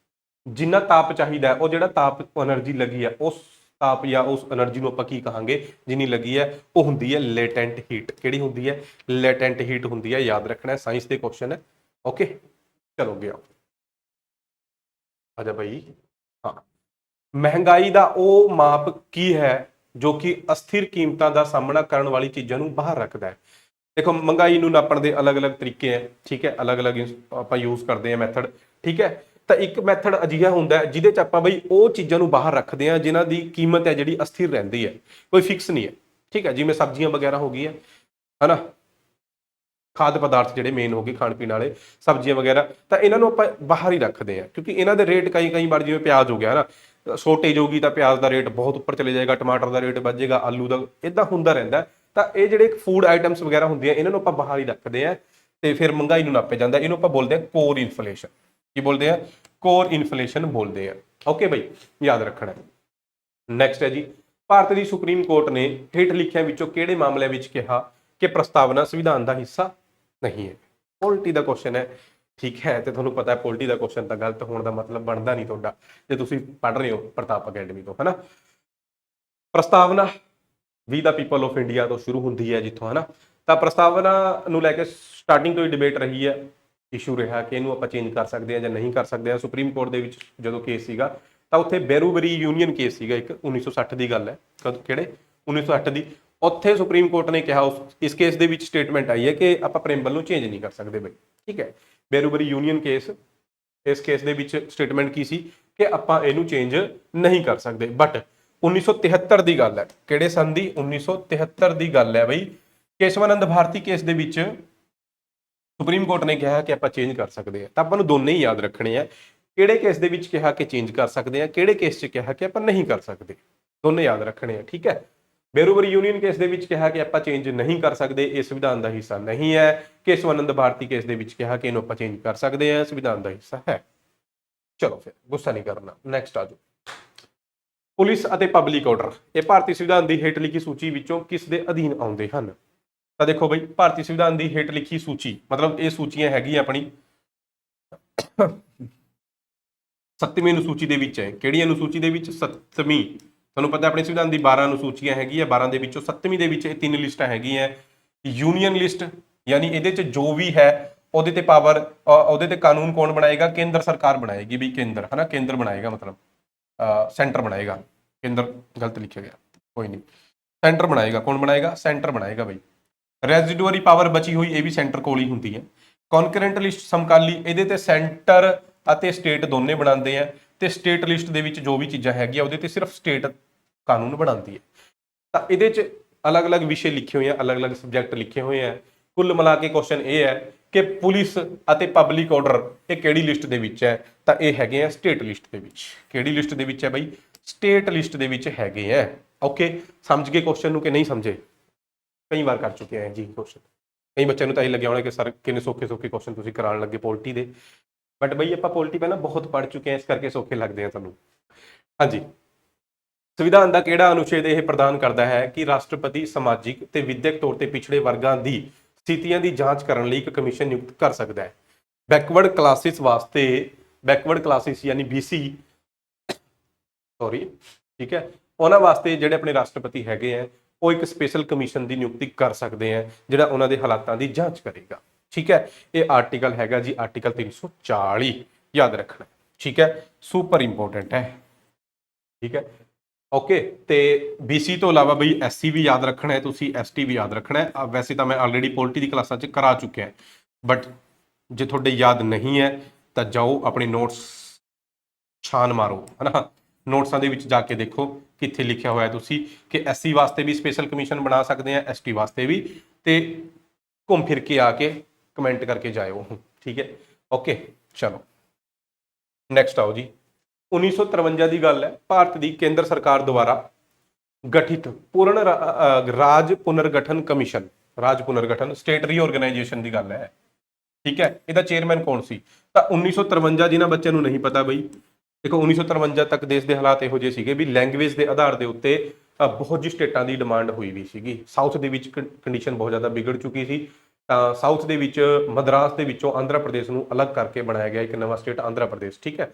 ਜਿੰਨਾ ਤਾਪ ਚਾਹੀਦਾ, ਉਹ ਜਿਹੜਾ ਤਾਪ એનર્ਜੀ ਲੱਗੀ ਹੈ, ਉਸ ਤਾਪ ਜਾਂ ਉਸ એનર્ਜੀ ਨੂੰ ਆਪਾਂ ਕੀ ਕਹਾਂਗੇ? ਜਿੰਨੀ ਲੱਗੀ ਹੈ ਉਹ ਹੁੰਦੀ ਹੈ ਲੇਟੈਂਟ ਹੀਟ। ਕਿਹੜੀ ਹੁੰਦੀ ਹੈ? ਲੇਟੈਂਟ ਹੀਟ ਹੁੰਦੀ ਹੈ। ਯਾਦ ਰੱਖਣਾ, ਸਾਇੰਸ ਦੇ ਕੁਐਸਚਨ ਹੈ। ਓਕੇ, ਚਲੋ ਗਿਆ ਆਜਾ ਭਾਈ। ਹਾਂ, ਮਹਿੰਗਾਈ ਦਾ ਉਹ ਮਾਪ ਕੀ ਹੈ ਜੋ ਕਿ ਅਸਥਿਰ ਕੀਮਤਾਂ ਦਾ ਸਾਹਮਣਾ ਕਰਨ ਵਾਲੀ ਚੀਜ਼ਾਂ ਨੂੰ ਬਾਹਰ ਰੱਖਦਾ ਹੈ? ਦੇਖੋ, ਮਹਿੰਗਾਈ ਨੂੰ ਨਾਪਣ ਦੇ ਅਲੱਗ-ਅਲੱਗ ਤਰੀਕੇ ਹੈ। ਠੀਕ ਹੈ, ਅਲੱਗ-ਅਲੱਗ ਆਪਾਂ ਯੂਜ਼ ਕਰਦੇ ਹਾਂ ਮੈਥਡ। ਠੀਕ ਹੈ, ਤਾਂ ਇੱਕ ਮੈਥਡ ਅਜਿਹਾ ਹੁੰਦਾ ਹੈ ਜਿਹਦੇ ਚ ਆਪਾਂ ਬਈ ਉਹ ਚੀਜ਼ਾਂ ਨੂੰ ਬਾਹਰ ਰੱਖਦੇ ਹਾਂ ਜਿਨ੍ਹਾਂ ਦੀ ਕੀਮਤ ਹੈ ਜਿਹੜੀ ਅਸਥਿਰ ਰਹਿੰਦੀ ਹੈ, ਕੋਈ ਫਿਕਸ ਨਹੀਂ ਹੈ। ਠੀਕ ਹੈ, ਜਿਵੇਂ ਸਬਜ਼ੀਆਂ ਵਗੈਰਾ ਹੋ ਗਈਆਂ, ਹਨਾ, ਖਾਦ ਪਦਾਰਥ ਜਿਹੜੇ ਮੇਨ ਹੋ ਗਏ ਖਾਣ ਪੀਣ ਵਾਲੇ, ਸਬਜ਼ੀਆਂ ਵਗੈਰਾ, ਤਾਂ ਇਹਨਾਂ ਨੂੰ ਆਪਾਂ ਬਾਹਰ ਹੀ ਰੱਖਦੇ ਹਾਂ ਕਿਉਂਕਿ ਇਹਨਾਂ ਦੇ ਰੇਟ ਕਈ ਵਾਰ, ਜਿਵੇਂ ਪਿਆਜ਼ ਹੋ ਗਿਆ ਨਾ, ਸ਼ੋਰਟੇਜ ਹੋਗੀ ਤਾਂ ਪਿਆਜ਼ ਦਾ ਰੇਟ ਬਹੁਤ ਉੱਪਰ ਚਲੇ ਜਾਏਗਾ, ਟਮਾਟਰ ਦਾ ਰੇਟ ਵੱਧ ਜਾਏਗਾ, ਆਲੂ ਦਾ, ਇਦਾਂ ਹੁੰਦਾ ਰਹਿੰਦਾ। ਤਾਂ ਇਹ ਜਿਹੜੇ ਫੂਡ ਆਈਟਮਸ ਵਗੈਰਾ ਹੁੰਦੀਆਂ, ਇਹਨਾਂ ਨੂੰ ਆਪਾਂ ਬਾਹਰ ਹੀ ਰੱਖਦੇ ਹਾਂ ਤੇ ਫਿਰ ਮਹਿੰਗਾਈ ਨੂੰ ਨਾਪਿਆ ਜਾਂਦਾ। ਇਹਨੂੰ ਆਪਾਂ ਬੋਲਦੇ ਹਾਂ ਕੋਰ ਇਨਫਲੇਸ਼ਨ। ਕੀ ਬੋਲਦੇ ਆ? ਕੋਰ ਇਨਫਲੇਸ਼ਨ ਬੋਲਦੇ ਆ। ਓਕੇ ਬਈ, ਯਾਦ ਰੱਖਣਾ। ਨੈਕਸਟ ਹੈ ਜੀ, ਭਾਰਤ ਦੀ ਸੁਪਰੀਮ ਕੋਰਟ ਨੇ ਹੇਠ ਲਿਖਿਆਂ ਵਿੱਚੋਂ ਕਿਹੜੇ ਮਾਮਲਿਆਂ ਵਿੱਚ ਕਿਹਾ ਕਿ ਪ੍ਰਸਤਾਵਨਾ ਸੰਵਿਧਾਨ ਦਾ ਹਿੱਸਾ ਨਹੀਂ ਹੈ? ਪੋਲਿਟੀ ਦਾ ਕੁਐਸਚਨ ਹੈ। ਠੀਕ ਹੈ, ਤੇ ਤੁਹਾਨੂੰ ਪਤਾ ਹੈ ਪੋਲਿਟੀ ਦਾ ਕੁਐਸਚਨ ਤਾਂ ਗਲਤ ਹੋਣ ਦਾ ਮਤਲਬ ਬਣਦਾ ਨਹੀਂ ਤੁਹਾਡਾ, ਜੇ ਤੁਸੀਂ ਪੜ੍ਹ ਰਹੇ ਹੋ ਪ੍ਰਤਾਪ ਅਕੈਡਮੀ ਤੋਂ, ਹਨਾ। ਪ੍ਰਸਤਾਵਨਾ ਵੀ ਦਾ ਪੀਪਲ ਆਫ ਇੰਡੀਆ ਤੋਂ ਸ਼ੁਰੂ ਹੁੰਦੀ ਹੈ ਜਿੱਥੋਂ, ਹਨਾ। ਤਾਂ ਪ੍ਰਸਤਾਵਨਾ ਨੂੰ ਲੈ ਕੇ ਸਟਾਰਟਿੰਗ ਤੋਂ ਹੀ ਡਿਬੇਟ ਰਹੀ ਹੈ, ਇਸ਼ੂ ਰਿਹਾ ਕਿ ਇਹਨੂੰ ਆਪਾਂ ਚੇਂਜ ਕਰ ਸਕਦੇ ਹਾਂ ਜਾਂ ਨਹੀਂ ਕਰ ਸਕਦੇ ਹਾਂ। ਸੁਪਰੀਮ ਕੋਰਟ ਦੇ ਵਿੱਚ ਜਦੋਂ ਕੇਸ ਸੀਗਾ ਤਾਂ ਉੱਥੇ ਬੈਰੂਬਰੀ ਯੂਨੀਅਨ ਕੇਸ ਸੀਗਾ ਇੱਕ, 1960 ਦੀ ਗੱਲ ਹੈ। ਕਿਹੜੇ? 1960 ਦੀ। ਉੱਥੇ ਸੁਪਰੀਮ ਕੋਰਟ ਨੇ ਕਿਹਾ, ਇਸ ਕੇਸ ਦੇ ਵਿੱਚ ਸਟੇਟਮੈਂਟ ਆਈ ਹੈ ਕਿ ਆਪਾਂ ਪ੍ਰਿੰਸੀਪਲ ਨੂੰ ਚੇਂਜ ਨਹੀਂ ਕਰ ਸਕਦੇ ਬਈ। ਠੀਕ ਹੈ, ਬੈਰੂਬਰੀ ਯੂਨੀਅਨ ਕੇਸ, ਇਸ ਕੇਸ ਦੇ ਵਿੱਚ ਸਟੇਟਮੈਂਟ ਕੀ ਸੀ ਕਿ ਆਪਾਂ ਇਹਨੂੰ ਚੇਂਜ ਨਹੀਂ ਕਰ ਸਕਦੇ। ਬਟ 1973 ਦੀ ਗੱਲ ਹੈ। ਕਿਹੜੇ ਸਨ ਦੀ? 1973 ਦੀ ਗੱਲ ਹੈ ਬਈ। ਕੇਸ਼ਵਾਨੰਦ ਭਾਰਤੀ ਕੇਸ ਦੇ ਵਿੱਚ ਸੁਪਰੀਮ ਕੋਰਟ ਨੇ ਕਿਹਾ ਕਿ ਆਪਾਂ ਚੇਂਜ ਕਰ ਸਕਦੇ ਹਾਂ। ਤਾਂ ਆਪਾਂ ਨੂੰ ਦੋਨੇ ਹੀ ਯਾਦ ਰੱਖਣੇ ਆ, ਕਿਹੜੇ ਕੇਸ ਦੇ ਵਿੱਚ ਕਿਹਾ ਕਿ ਚੇਂਜ ਕਰ ਸਕਦੇ ਆ, ਕਿਹੜੇ ਕੇਸ 'ਚ ਕਿਹਾ ਕਿ ਆਪਾਂ ਨਹੀਂ ਕਰ ਸਕਦੇ। ਦੋਨੇ ਯਾਦ ਰੱਖਣੇ ਆ। ਠੀਕ ਹੈ, ਬੇਰੋਬਰੀ ਯੂਨੀਅਨ ਕੇਸ ਦੇ ਵਿੱਚ ਕਿਹਾ ਕਿ ਆਪਾਂ ਚੇਂਜ ਨਹੀਂ ਕਰ ਸਕਦੇ, ਇਹ ਸੰਵਿਧਾਨ ਦਾ ਹਿੱਸਾ ਨਹੀਂ ਹੈ। ਕੇਸਵਾਨੰਦ ਭਾਰਤੀ ਕੇਸ ਦੇ ਵਿੱਚ ਕਿਹਾ ਕਿ ਇਹਨੂੰ ਆਪਾਂ ਚੇਂਜ ਕਰ ਸਕਦੇ ਹਾਂ, ਸੰਵਿਧਾਨ ਦਾ ਹਿੱਸਾ ਹੈ। ਚਲੋ ਫਿਰ ਗੁੱਸਾ ਨਹੀਂ ਕਰਨਾ, ਨੈਕਸਟ ਆ ਜਾਓ। ਪੁਲਿਸ ਅਤੇ ਪਬਲਿਕ ਆਰਡਰ, ਇਹ ਭਾਰਤੀ ਸੰਵਿਧਾਨ ਦੀ ਹੇਠ ਲਿਖੀ ਸੂਚੀ ਵਿੱਚੋਂ ਕਿਸ ਦੇ ਅਧੀਨ ਆਉਂਦੇ ਹਨ? ਤਾਂ ਦੇਖੋ ਬਈ, ਭਾਰਤੀ ਸੰਵਿਧਾਨ ਦੀ ਹੇਠ ਲਿਖੀ ਸੂਚੀ ਮਤਲਬ ਇਹ ਸੂਚੀਆਂ ਹੈਗੀਆਂ ਆਪਣੀ 7ਵੀਂ ਅਨੁਸੂਚੀ ਦੇ ਵਿੱਚ ਹੈ। ਕਿਹੜੀ ਅਨੁਸੂਚੀ ਦੇ ਵਿੱਚ? 7ਵੀਂ। ਤੁਹਾਨੂੰ ਪਤਾ ਆਪਣੇ ਸੰਵਿਧਾਨ ਦੀ 12 ਅਨੁਸੂਚੀਆਂ ਹੈਗੀਆਂ, 12 ਦੇ ਵਿੱਚੋਂ 7ਵੀਂ ਦੇ ਵਿੱਚ ਇਹ 3 ਲਿਸਟਾਂ ਹੈਗੀਆਂ। ਯੂਨੀਅਨ ਲਿਸਟ, ਯਾਨੀ ਇਹਦੇ 'ਚ ਜੋ ਵੀ ਹੈ ਉਹਦੇ ਤੇ ਪਾਵਰ, ਉਹਦੇ ਤੇ ਕਾਨੂੰਨ ਕੌਣ ਬਣਾਏਗਾ? ਕੇਂਦਰ ਸਰਕਾਰ ਬਣਾਏਗੀ ਵੀ, ਕੇਂਦਰ ਹੈ ਨਾ, ਕੇਂਦਰ ਬਣਾਏਗਾ, ਮਤਲਬ ਸੈਂਟਰ ਬਣਾਏਗਾ। ਕੇਂਦਰ ਗਲਤ ਲਿਖਿਆ ਗਿਆ, ਕੋਈ ਨਹੀਂ, ਸੈਂਟਰ ਬਣਾਏਗਾ। ਕੌਣ ਬਣਾਏਗਾ? ਸੈਂਟਰ ਬਣਾਏਗਾ ਬਈ। ਰੈਜ਼ੀਡੂਅਰੀ ਪਾਵਰ ਬਚੀ ਹੋਈ, ਇਹ ਵੀ ਸੈਂਟਰ ਕੋਲ ਹੀ ਹੁੰਦੀ ਹੈ। ਕੌਨਕਰੈਂਟ ਲਿਸਟ ਸਮਕਾਲੀ, ਇਹਦੇ ਤੇ ਸੈਂਟਰ ਅਤੇ ਸਟੇਟ ਦੋਨੇ ਬਣਾਉਂਦੇ ਆ, ਤੇ ਸਟੇਟ ਲਿਸਟ ਦੇ ਵਿੱਚ ਜੋ ਵੀ ਚੀਜ਼ਾਂ ਹੈਗੀਆਂ ਉਹਦੇ ਤੇ ਸਿਰਫ ਸਟੇਟ ਕਾਨੂੰਨ ਬਣਾਉਂਦੀ ਹੈ। ਤਾਂ ਇਹਦੇ 'ਚ ਅਲੱਗ-ਅਲੱਗ ਵਿਸ਼ੇ ਲਿਖੇ ਹੋਏ ਆ, ਅਲੱਗ-ਅਲੱਗ ਸਬਜੈਕਟ ਲਿਖੇ ਹੋਏ ਆ। ਕੁੱਲ ਮਿਲਾ ਕੇ ਕੁਐਸਚਨ ਇਹ ਹੈ ਕਿ ਪੁਲਿਸ ਅਤੇ ਪਬਲਿਕ ਆਰਡਰ ਇਹ ਕਿਹੜੀ ਲਿਸਟ ਦੇ ਵਿੱਚ ਹੈ? ਤਾਂ ਇਹ ਹੈਗੇ ਆ ਸਟੇਟ ਲਿਸਟ ਦੇ ਵਿੱਚ। ਕਿਹੜੀ ਲਿਸਟ ਦੇ ਵਿੱਚ ਹੈ ਬਈ? ਸਟੇਟ ਲਿਸਟ ਦੇ ਵਿੱਚ ਹੈਗੇ ਆ। ਓਕੇ, ਸਮਝ ਗਏ ਕੁਐਸਚਨ ਨੂੰ ਕਿ ਨਹੀਂ ਸਮਝੇ? ਕਈ ਵਾਰ ਕਰ ਚੁੱਕੇ ਆ ਜੀ ਕੁਐਸਚਨ। ਕਈ ਬੱਚਿਆਂ ਨੂੰ ਤਾਂ ਇਹ ਲੱਗਿਆ ਹੋਣਾ ਕਿ ਸਰ ਕਿੰਨੇ ਸੌਖੇ ਕੁਐਸਚਨ ਤੁਸੀਂ ਕਰਾਉਣ ਲੱਗੇ ਪੋਲਿਟੀ ਦੇ, ਬਟ ਬਈ ਆਪਾਂ ਪੋਲਿਟੀ ਪਹਿਲਾਂ ਬਹੁਤ ਪੜ੍ਹ ਚੁੱਕੇ ਆ, ਇਸ ਕਰਕੇ ਸੌਖੇ ਲੱਗਦੇ ਆ ਤੁਹਾਨੂੰ। ਹਾਂਜੀ, ਸੰਵਿਧਾਨ ਦਾ ਕਿਹੜਾ ਅਨੁਛੇਦ ਇਹ ਪ੍ਰਦਾਨ ਕਰਦਾ ਹੈ ਕਿ ਰਾਸ਼ਟਰਪਤੀ ਸਮਾਜਿਕ ਤੇ ਵਿਦਿਅਕ ਤੌਰ ਤੇ ਪਿਛੜੇ ਵਰਗਾਂ ਦੀ ਸਥਿਤੀਆਂ ਦੀ ਜਾਂਚ ਕਰਨ ਲਈ ਇੱਕ ਕਮਿਸ਼ਨ ਨਿਯੁਕਤ ਕਰ ਸਕਦਾ ਹੈ? ਬੈਕਵਰਡ ਕਲਾਸਿਸ ਵਾਸਤੇ, ਬੈਕਵਰਡ ਕਲਾਸਿਸ ਯਾਨੀ BC, ਸੌਰੀ, ਠੀਕ ਹੈ, ਉਹਨਾਂ ਵਾਸਤੇ ਜਿਹੜੇ ਆਪਣੇ ਰਾਸ਼ਟਰਪਤੀ ਹੈਗੇ ਆ ਉਹ ਇੱਕ ਸਪੈਸ਼ਲ ਕਮਿਸ਼ਨ ਦੀ ਨਿਯੁਕਤੀ ਕਰ ਸਕਦੇ ਆ, ਜਿਹੜਾ ਉਹਨਾਂ ਦੇ ਹਾਲਾਤਾਂ ਦੀ ਜਾਂਚ ਕਰੇਗਾ। ਠੀਕ ਹੈ, ਇਹ ਆਰਟੀਕਲ ਹੈਗਾ ਜੀ ਆਰਟੀਕਲ 340, ਯਾਦ ਰੱਖਣਾ। ਠੀਕ ਹੈ, ਸੁਪਰ ਇੰਪੋਰਟੈਂਟ ਹੈ। ਠੀਕ ਹੈ, ਓਕੇ। ਤੇ BC ਤੋਂ ਇਲਾਵਾ ਬਈ SC ਵੀ ਯਾਦ ਰੱਖਣਾ ਹੈ ਤੁਸੀਂ, ST ਵੀ ਯਾਦ ਰੱਖਣਾ ਹੈ। ਵੈਸੇ ਤਾਂ ਮੈਂ ਆਲਰੇਡੀ ਪੋਲਿਟੀ ਦੀ ਕਲਾਸਾਂ 'ਚ ਕਰਾ ਚੁੱਕਿਆ, ਬਟ ਜੇ ਤੁਹਾਡੇ ਯਾਦ ਨਹੀਂ ਹੈ ਤਾਂ ਜਾਓ ਆਪਣੇ ਨੋਟਸ ਛਾਨ ਮਾਰੋ, ਹੈ ਨਾ, ਨੋਟਸਾਂ ਦੇ ਵਿੱਚ ਜਾ ਕੇ ਦੇਖੋ ਕਿੱਥੇ ਲਿਖਿਆ ਹੋਇਆ ਤੁਸੀਂ ਕਿ SC ਵਾਸਤੇ ਵੀ ਸਪੈਸ਼ਲ ਕਮਿਸ਼ਨ ਬਣਾ ਸਕਦੇ ਆ, ST ਵਾਸਤੇ ਵੀ, ਤੇ ਘੁੰਮ ਫਿਰ ਕੇ ਆ ਕੇ ਕਮੈਂਟ ਕਰਕੇ ਜਾਇਓ। ਠੀਕ ਹੈ, ਓਕੇ। ਚਲੋ ਨੈਕਸਟ ਆਓ ਜੀ। 1953 ਦੀ ਗੱਲ ਹੈ, ਭਾਰਤ ਦੀ ਕੇਂਦਰ ਸਰਕਾਰ ਦੁਆਰਾ ਗਠਿਤ ਪੂਰਨ ਰਾਜ ਪੁਨਰਗਠਨ ਕਮਿਸ਼ਨ, ਰਾਜ ਪੁਨਰਗਠਨ ਸਟੇਟ ਰੀਆਰਗੇਨਾਈਜੇਸ਼ਨ ਦੀ ਗੱਲ ਹੈ। ਠੀਕ ਹੈ, ਇਹਦਾ ਚੇਅਰਮੈਨ ਕੌਣ ਸੀ? ਤਾਂ 1953, ਜਿਨ੍ਹਾਂ ਬੱਚਿਆਂ ਨੂੰ ਨਹੀਂ ਪਤਾ ਬਈ, ਦੇਖੋ 1953 ਤੱਕ ਦੇਸ਼ ਦੇ ਹਾਲਾਤ ਇਹੋ ਜਿਹੇ ਸੀਗੇ ਵੀ ਲੈਂਗੁਏਜ ਦੇ ਆਧਾਰ ਦੇ ਉੱਤੇ ਬਹੁਤ ਜਿਹੀ ਸਟੇਟਾਂ ਦੀ ਡਿਮਾਂਡ ਹੋਈ ਵੀ ਸੀਗੀ। ਸਾਊਥ ਦੇ ਵਿੱਚ ਕੰਡੀਸ਼ਨ ਬਹੁਤ ਜ਼ਿਆਦਾ ਵਿਗੜ ਚੁੱਕੀ ਸੀ, ਤਾਂ ਸਾਊਥ ਦੇ ਵਿੱਚ ਮਦਰਾਸ ਦੇ ਵਿੱਚੋਂ ਆਂਧਰਾ ਪ੍ਰਦੇਸ਼ ਨੂੰ ਅਲੱਗ ਕਰਕੇ ਬਣਾਇਆ ਗਿਆ ਇੱਕ ਨਵਾਂ ਸਟੇਟ ਆਂਧਰਾ ਪ੍ਰਦੇਸ਼। ਠੀਕ ਹੈ,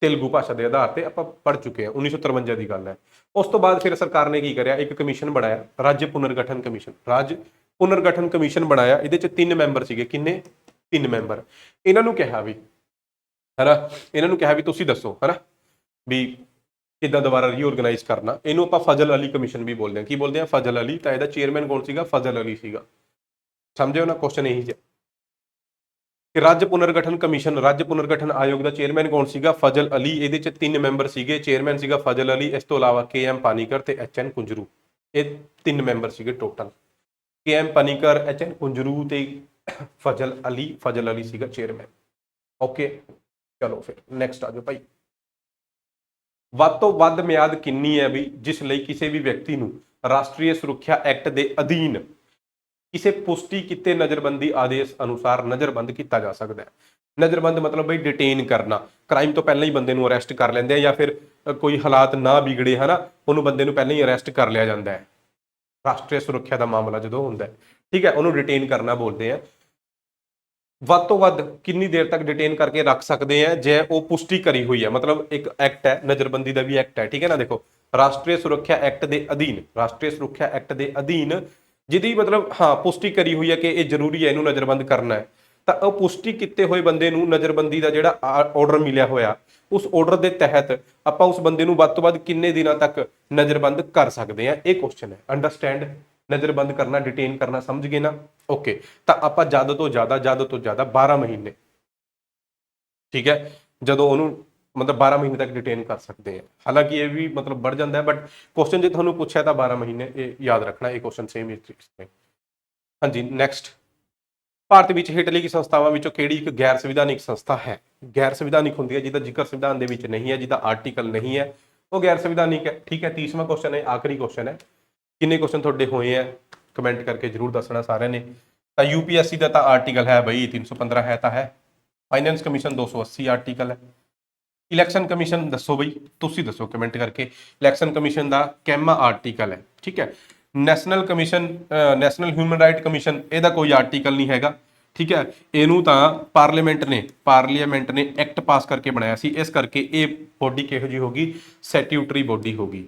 ਤੇਲਗੂ ਭਾਸ਼ਾ ਦੇ ਆਧਾਰ ਤੇ ਆਪਾਂ ਪੜ੍ਹ ਚੁੱਕੇ ਹਾਂ, 1953 ਦੀ ਗੱਲ ਹੈ। ਉਸ ਤੋਂ ਬਾਅਦ ਫਿਰ ਸਰਕਾਰ ਨੇ ਕੀ ਕਰਿਆ, ਇੱਕ ਕਮਿਸ਼ਨ ਬਣਾਇਆ, ਰਾਜ ਪੁਨਰਗਠਨ ਕਮਿਸ਼ਨ। ਰਾਜ ਪੁਨਰਗਠਨ ਕਮਿਸ਼ਨ ਬਣਾਇਆ, ਇਹਦੇ 'ਚ 3 ਮੈਂਬਰ ਸੀਗੇ। ਕਿੰਨੇ? 3 ਮੈਂਬਰ। ਇਹਨਾਂ ਨੂੰ ਕਿਹਾ ਵੀ, ਹੈਨਾ, ਇਹਨਾਂ ਨੂੰ ਕਿਹਾ ਵੀ ਤੁਸੀਂ ਦੱਸੋ, ਹੈਨਾ, ਵੀ ਕਿੱਦਾਂ ਦੁਬਾਰਾ ਰੀਆਰਗੇਨਾਈਜ਼ ਕਰਨਾ। ਇਹਨੂੰ ਆਪਾਂ ਫਜ਼ਲ ਅਲੀ ਕਮਿਸ਼ਨ ਵੀ ਬੋਲਦੇ ਹਾਂ। ਕੀ ਬੋਲਦੇ ਹਾਂ? ਫਜ਼ਲ ਅਲੀ। ਤਾਂ ਇਹਦਾ ਚੇਅਰਮੈਨ ਕੌਣ ਸੀਗਾ? ਫਜ਼ਲ ਅਲੀ ਸੀਗਾ। ਸਮਝਿਓ ਨਾ, ਕੁਐਸਚਨ ਇਹੀ ਹੈ ਕਿ ਰਾਜ ਪੁਨਰਗਠਨ ਕਮਿਸ਼ਨ, ਰਾਜ ਪੁਨਰਗਠਨ ਆਯੋਗ ਦਾ ਚੇਅਰਮੈਨ ਕੌਣ ਸੀਗਾ? ਫਜ਼ਲ ਅਲੀ। ਇਹਦੇ 'ਚ 3 ਮੈਂਬਰ ਸੀਗੇ, ਚੇਅਰਮੈਨ ਸੀਗਾ ਫਜ਼ਲ ਅਲੀ, ਇਸ ਤੋਂ ਇਲਾਵਾ KM ਪਾਨੀਕਰ ਤੇ HN ਕੁੰਜਰੂ। ਇਹ 3 ਮੈਂਬਰ ਸੀਗੇ ਟੋਟਲ। KM ਪਾਨੀਕਰ, HN ਕੁੰਜਰੂ ਤੇ ਫਜ਼ਲ ਅਲੀ। ਫਜ਼ਲ ਅਲੀ ਸੀਗਾ ਚੇਅਰਮੈਨ। ਓਕੇ, ਚਲੋ ਫਿਰ ਨੈਕਸਟ ਆ ਜਾਓ ਭਾਈ। ਵੱਧ ਤੋਂ ਵੱਧ ਮਿਆਦ ਕਿੰਨੀ ਹੈ ਵੀ ਜਿਸ ਲਈ ਕਿਸੇ ਵੀ ਵਿਅਕਤੀ ਨੂੰ ਰਾਸ਼ਟਰੀ ਸੁਰੱਖਿਆ ਐਕਟ ਦੇ ਅਧੀਨ ਕਿਸੇ ਪੁਸ਼ਟੀ ਕੀਤੇ ਨਜ਼ਰਬੰਦੀ ਆਦੇਸ਼ ਅਨੁਸਾਰ ਨਜ਼ਰਬੰਦ ਕੀਤਾ ਜਾ ਸਕਦਾ ਹੈ? ਨਜ਼ਰਬੰਦ ਮਤਲਬ ਬਈ ਡਿਟੇਨ ਕਰਨਾ। ਕ੍ਰਾਈਮ ਤੋਂ ਪਹਿਲਾਂ ਹੀ ਬੰਦੇ ਨੂੰ ਅਰੈਸਟ ਕਰ ਲੈਂਦੇ ਆ, ਜਾਂ ਫਿਰ ਕੋਈ ਹਾਲਾਤ ਨਾ ਵਿਗੜੇ, ਹੈ ਨਾ, ਉਹਨੂੰ ਬੰਦੇ ਨੂੰ ਪਹਿਲਾਂ ਹੀ ਅਰੈਸਟ ਕਰ ਲਿਆ ਜਾਂਦਾ ਹੈ। ਰਾਸ਼ਟਰੀ ਸੁਰੱਖਿਆ ਦਾ ਮਾਮਲਾ ਜਦੋਂ ਹੁੰਦਾ ਹੈ, ਠੀਕ ਹੈ, ਉਹਨੂੰ ਡਿਟੇਨ ਕਰਨਾ ਬੋਲਦੇ ਆ। ਵੱਧ ਤੋਂ ਵੱਧ ਕਿੰਨੀ ਦੇਰ ਤੱਕ ਡਿਟੇਨ ਕਰਕੇ ਰੱਖ ਸਕਦੇ ਆ ਜੇ ਉਹ ਪੁਸ਼ਟੀ ਕਰੀ ਹੋਈ ਹੈ? ਮਤਲਬ ਇੱਕ ਐਕਟ ਹੈ, ਨਜ਼ਰਬੰਦੀ ਦਾ ਵੀ ਐਕਟ ਹੈ, ਠੀਕ ਹੈ ਨਾ। ਦੇਖੋ, ਰਾਸ਼ਟਰੀ ਸੁਰੱਖਿਆ ਐਕਟ ਦੇ ਅਧੀਨ, ਰਾਸ਼ਟਰੀ ਸੁਰੱਖਿਆ ਐਕਟ ਦੇ ਅਧੀਨ ਜਿਹਦੀ ਮਤਲਬ ਹਾਂ ਪੁਸ਼ਟੀ ਕਰੀ ਹੋਈ ਹੈ ਕਿ ਇਹ ਜ਼ਰੂਰੀ ਹੈ, ਇਹਨੂੰ ਨਜ਼ਰਬੰਦ ਕਰਨਾ ਹੈ, ਤਾਂ ਉਹ ਪੁਸ਼ਟੀ ਕੀਤੇ ਹੋਏ ਬੰਦੇ ਨੂੰ ਨਜ਼ਰਬੰਦੀ ਦਾ ਜਿਹੜਾ ਆਰਡਰ ਮਿਲਿਆ ਹੋਇਆ, ਉਸ ਆਰਡਰ ਦੇ ਤਹਿਤ ਆਪਾਂ ਉਸ ਬੰਦੇ ਨੂੰ ਵੱਧ ਤੋਂ ਵੱਧ ਕਿੰਨੇ ਦਿਨਾਂ ਤੱਕ ਨਜ਼ਰਬੰਦ ਕਰ ਸਕਦੇ ਆ? ਇਹ ਕੁਐਸਚਨ ਹੈ। ਅੰਡਰਸਟੈਂਡ, ਨਜ਼ਰਬੰਦ ਕਰਨਾ, ਡਿਟੇਨ ਕਰਨਾ, ਸਮਝ ਗਏ ਨਾ? ਓਕੇ, ਤਾਂ ਆਪਾਂ ਜ਼ਿਆਦਾ ਤੋਂ ਜ਼ਿਆਦਾ 12 ਮਹੀਨੇ, ਠੀਕ ਹੈ, ਜਦੋਂ ਉਹਨੂੰ ਮਤਲਬ 12 ਮਹੀਨੇ ਤੱਕ ਡਿਟੇਨ ਕਰ ਸਕਦੇ ਆ। ਹਾਲਾਂਕਿ ਇਹ ਵੀ ਮਤਲਬ बढ़ ਜਾਂਦਾ ਹੈ, ਬਟ ਕੁਐਸਚਨ ਜੇ ਤੁਹਾਨੂੰ ਪੁੱਛਿਆ ਤਾਂ 12 ਮਹੀਨੇ, ਇਹ ਯਾਦ ਰੱਖਣਾ। ਇਹ ਕੁਐਸਚਨ ਸੇਮ ਇਸ ਤਰੀਕੇ। ਹਾਂਜੀ, ਨੈਕਸਟ। ਭਾਰਤ ਵਿੱਚ ਹੇਠ ਲਿਖੀ ਸੰਸਥਾਵਾਂ ਵਿੱਚੋਂ ਕਿਹੜੀ ਇੱਕ ਗੈਰ ਸੰਵਿਧਾਨਿਕ ਸੰਸਥਾ ਹੈ? ਗੈਰ ਸੰਵਿਧਾਨਿਕ ਹੁੰਦੀ ਹੈ ਜਿਹਦਾ ਜ਼ਿਕਰ ਸੰਵਿਧਾਨ ਦੇ ਵਿੱਚ ਨਹੀਂ ਹੈ, ਜਿਹਦਾ ਆਰਟੀਕਲ ਨਹੀਂ ਹੈ, ਉਹ ਗੈਰ ਸੰਵਿਧਾਨਿਕ ਹੈ। ਠੀਕ ਹੈ, 30ਵਾਂ ਕੁਐਸਚਨ ਹੈ, ਆਖਰੀ ਕੁਐਸਚਨ ਹੈ ਕਿੰਨੇ ਕੁਐਸਚਨ ਤੁਹਾਡੇ ਹੋਏ ਆ ਕਮੈਂਟ ਕਰਕੇ ਜਰੂਰ ਦੱਸਣਾ ਸਾਰਿਆਂ ਨੇ। ਤਾਂ यूपीएससी ਦਾ ਤਾਂ ਆਰਟੀਕਲ ਹੈ ਬਈ 315 ਹੈ ਤਾਂ ਹੈ, ਫਾਈਨੈਂਸ ਕਮਿਸ਼ਨ 280 ਆਰਟੀਕਲ ਹੈ। ਇਲੈਕਸ਼ਨ ਕਮਿਸ਼ਨ ਦੱਸੋ ਬਈ, ਤੁਸੀਂ ਦੱਸੋ ਕਮੈਂਟ ਕਰਕੇ। ਇਲੈਕਸ਼ਨ ਕਮਿਸ਼ਨ ਦਾ ਕੈਮਾ ਆਰਟੀਕਲ ਹੈ, ਠੀਕ ਹੈ। National commission, national human right commission, ਇਹਦਾ ਕੋਈ ਆਰਟੀਕਲ ਨਹੀਂ ਹੈਗਾ, ਠੀਕ ਹੈ। ਇਹਨੂੰ ਤਾਂ ਪਾਰਲੀਮੈਂਟ ਨੇ ਐਕਟ ਪਾਸ ਕਰਕੇ ਬਣਾਇਆ ਸੀ, ਇਸ ਕਰਕੇ ਇਹ ਬੋਡੀ ਕਿਹੋ ਜਿਹੀ ਹੋਗੀ, ਸਟੈਟਿਊਟਰੀ ਬੋਡੀ ਹੋਗੀ।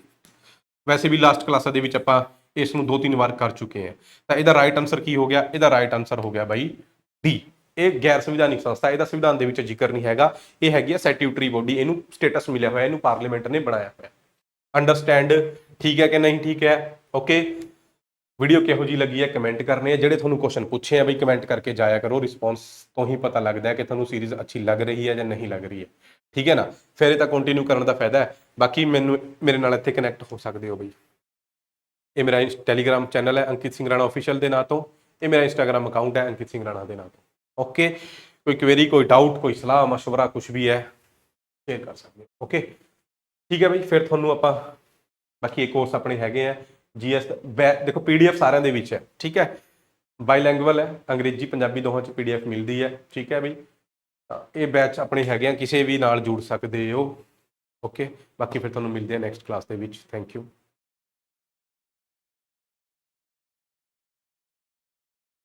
ਵੈਸੇ ਵੀ ਲਾਸਟ ਕਲਾਸਾਂ ਦੇ ਵਿੱਚ ਆਪਾਂ ਇਸ ਨੂੰ 2-3 ਵਾਰ ਕਰ ਚੁੱਕੇ ਹਾਂ। ਤਾਂ ਇਹਦਾ ਰਾਈਟ ਆਨਸਰ ਕੀ ਹੋ ਗਿਆ, ਇਹਦਾ ਰਾਈਟ ਆਨਸਰ ਹੋ ਗਿਆ ਬਾਈ ਡੀ। ਇਹ ਗੈਰ ਸੰਵਿਧਾਨਿਕ ਸੰਸਥਾ, ਇਹਦਾ ਸੰਵਿਧਾਨ ਦੇ ਵਿੱਚ ਜ਼ਿਕਰ ਨਹੀਂ ਹੈਗਾ, ਇਹ ਹੈਗੀ ਆ ਸਟੈਟਿਊਟਰੀ ਬੋਡੀ, ਇਹਨੂੰ ਸਟੇਟਸ ਮਿਲਿਆ ਹੋਇਆ, ਇਹਨੂੰ ਪਾਰਲੀਮੈਂਟ ਨੇ ਬਣਾਇਆ ਹੋਇਆ। ਅੰਡਰਸਟੈਂਡ, ਠੀਕ ਹੈ ਕਿ ਨਹੀਂ ਠੀਕ ਹੈ, ਓਕੇ। ਵੀਡੀਓ ਕਿਹੋ ਜੀ ਲੱਗੀ ਹੈ ਕਮੈਂਟ ਕਰਨੇ ਆ, ਜਿਹੜੇ ਤੁਹਾਨੂੰ ਕੁਐਸਚਨ ਪੁੱਛੇ ਆ ਬਈ ਕਮੈਂਟ ਕਰਕੇ ਜਾਇਆ ਕਰੋ, ਰਿਸਪੌਂਸ ਤੋਂ ਹੀ ਪਤਾ ਲੱਗਦਾ ਹੈ ਕਿ ਤੁਹਾਨੂੰ ਸੀਰੀਜ਼ ਅੱਛੀ ਲੱਗ ਰਹੀ ਹੈ ਜਾਂ ਨਹੀਂ ਲੱਗ ਰਹੀ ਹੈ, ਠੀਕ ਹੈ ਨਾ। ਫਿਰ ਇਹ ਤਾਂ ਕੰਟੀਨਿਊ ਕਰਨ ਦਾ ਫਾਇਦਾ ਹੈ। ਬਾਕੀ ਮੇਰੇ ਨਾਲ ਇੱਥੇ ਕਨੈਕਟ ਹੋ ਸਕਦੇ ਹੋ ਬਈ। ਇਹ ਮੇਰਾ ਟੈਲੀਗ੍ਰਾਮ ਚੈਨਲ ਹੈ ਅੰਕਿਤ ਸਿੰਘ ਰਾਣਾ ਆਫੀਸ਼ੀਅਲ ਦੇ ਨਾਂ ਤੋਂ, ਇਹ ਮੇਰਾ ਇੰਸਟਾਗ੍ਰਾਮ ਅਕਾਊਂਟ ਹੈ ਅੰਕਿਤ ਸਿੰਘ ਰਾਣਾ ਦੇ ਨਾਂ ਤੋਂ, ਓਕੇ। ਕੋਈ ਕੁਐਰੀ, ਕੋਈ ਡਾਊਟ, ਕੋਈ ਸਲਾਹ ਮਸ਼ਵਰਾ ਕੁਝ ਵੀ ਹੈ ਸ਼ੇਅਰ ਕਰ ਸਕਦੇ ਹੋ, ਓਕੇ ਠੀਕ ਹੈ ਬਈ। ਫਿਰ ਤੁਹਾਨੂੰ ਆਪਾਂ ਬਾਕੀ ਇਹ ਕੋਰਸ ਆਪਣੇ ਹੈਗੇ ਆ GS ਦੇਖੋ PDF ਸਾਰਿਆਂ ਦੇ ਵਿੱਚ ਹੈ, ਠੀਕ ਹੈ। ਬਾਈਲੈਂਗੁਅਲ ਹੈ, ਅੰਗਰੇਜ਼ੀ ਪੰਜਾਬੀ ਦੋਹਾਂ 'ਚ PDF ਮਿਲਦੀ ਹੈ, ਠੀਕ ਹੈ ਬਈ। ਇਹ ਬੈਚ ਆਪਣੇ ਹੈਗੇ ਆ, ਕਿਸੇ ਵੀ ਨਾਲ ਜੁੜ ਸਕਦੇ ਹੋ, ਓਕੇ। ਬਾਕੀ ਫਿਰ ਤੁਹਾਨੂੰ ਮਿਲਦੇ ਆ ਨੈਕਸਟ ਕਲਾਸ ਦੇ ਵਿੱਚ। Thank you.